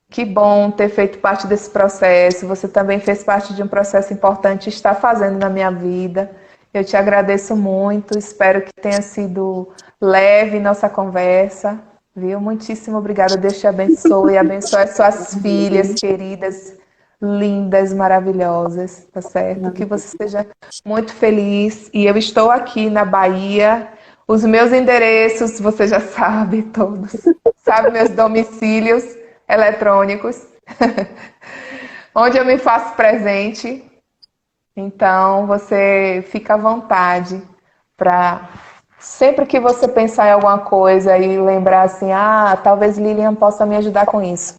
Que bom ter feito parte desse processo. Você também fez parte de um processo importante e está fazendo na minha vida. Eu te agradeço muito. Espero que tenha sido leve nossa conversa. Viu? Muitíssimo obrigada. Deus te abençoe e abençoe as suas filhas queridas, lindas, maravilhosas, tá certo? Que você seja muito feliz. E eu estou aqui na Bahia. Os meus endereços, você já sabe todos. Sabe meus domicílios eletrônicos. Onde eu me faço presente. Então, você fica à vontade para... Sempre que você pensar em alguma coisa e lembrar assim, talvez Lilian possa me ajudar com isso.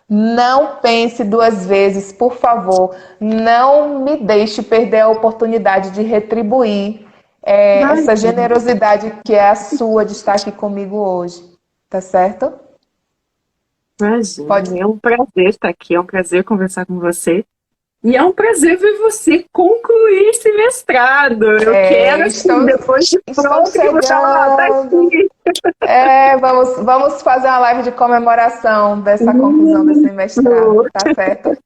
Não pense duas vezes, por favor. Não me deixe perder a oportunidade de retribuir essa generosidade que é a sua de estar aqui comigo hoje. Tá certo? Imagina, é um prazer estar aqui, é um prazer conversar com você. E é um prazer ver você concluir esse mestrado. Eu quero, assim, depois de pronto, que você tá aqui. Vamos fazer uma live de comemoração dessa conclusão desse mestrado, tá certo?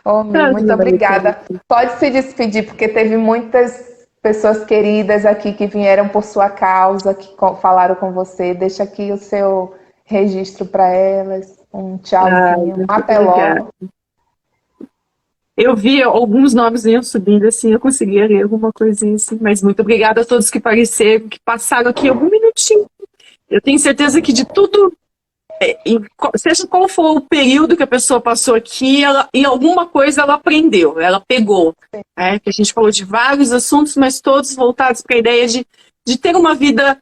Muito obrigada. Pode se despedir, porque teve muitas pessoas queridas aqui que vieram por sua causa, que falaram com você. Deixa aqui o seu registro para elas. Um tchauzinho, até logo. Eu vi alguns nomes iam subindo, assim, eu conseguia ler alguma coisinha assim, mas muito obrigada a todos que apareceram, que passaram aqui algum minutinho. Eu tenho certeza que de tudo, seja qual for o período que a pessoa passou aqui, em alguma coisa ela aprendeu, ela pegou. Que a gente falou de vários assuntos, mas todos voltados para a ideia de ter uma vida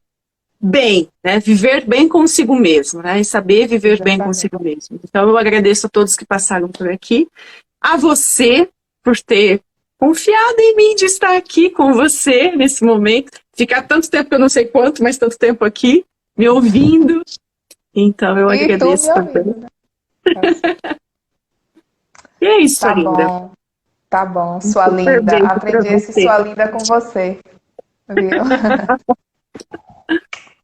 bem, né? Viver bem consigo mesmo, né? E saber viver bem consigo mesmo. Então eu agradeço a todos que passaram por aqui. A você, por ter confiado em mim de estar aqui com você nesse momento. Ficar tanto tempo, eu não sei quanto, mas tanto tempo aqui, me ouvindo. Então, eu agradeço também. E é isso, tá linda. Bom. Tá bom, sua linda. Aprendi esse sua linda com você. Viu?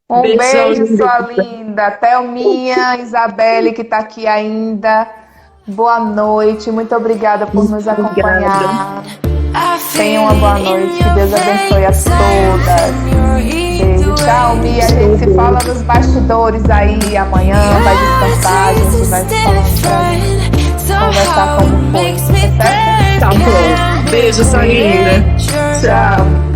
Um beijo, sua linda. Thelminha, Isabelle, que está aqui ainda. Boa noite, muito obrigada por nos acompanhar. Tenha uma boa noite, que Deus abençoe a todas. Beijo, tchau, Mi. A gente se fala nos bastidores aí amanhã, vai descansar, a gente vai se falando pra conversar como foi, tá certo? Tá bom. Beijo, sua linda. Tchau.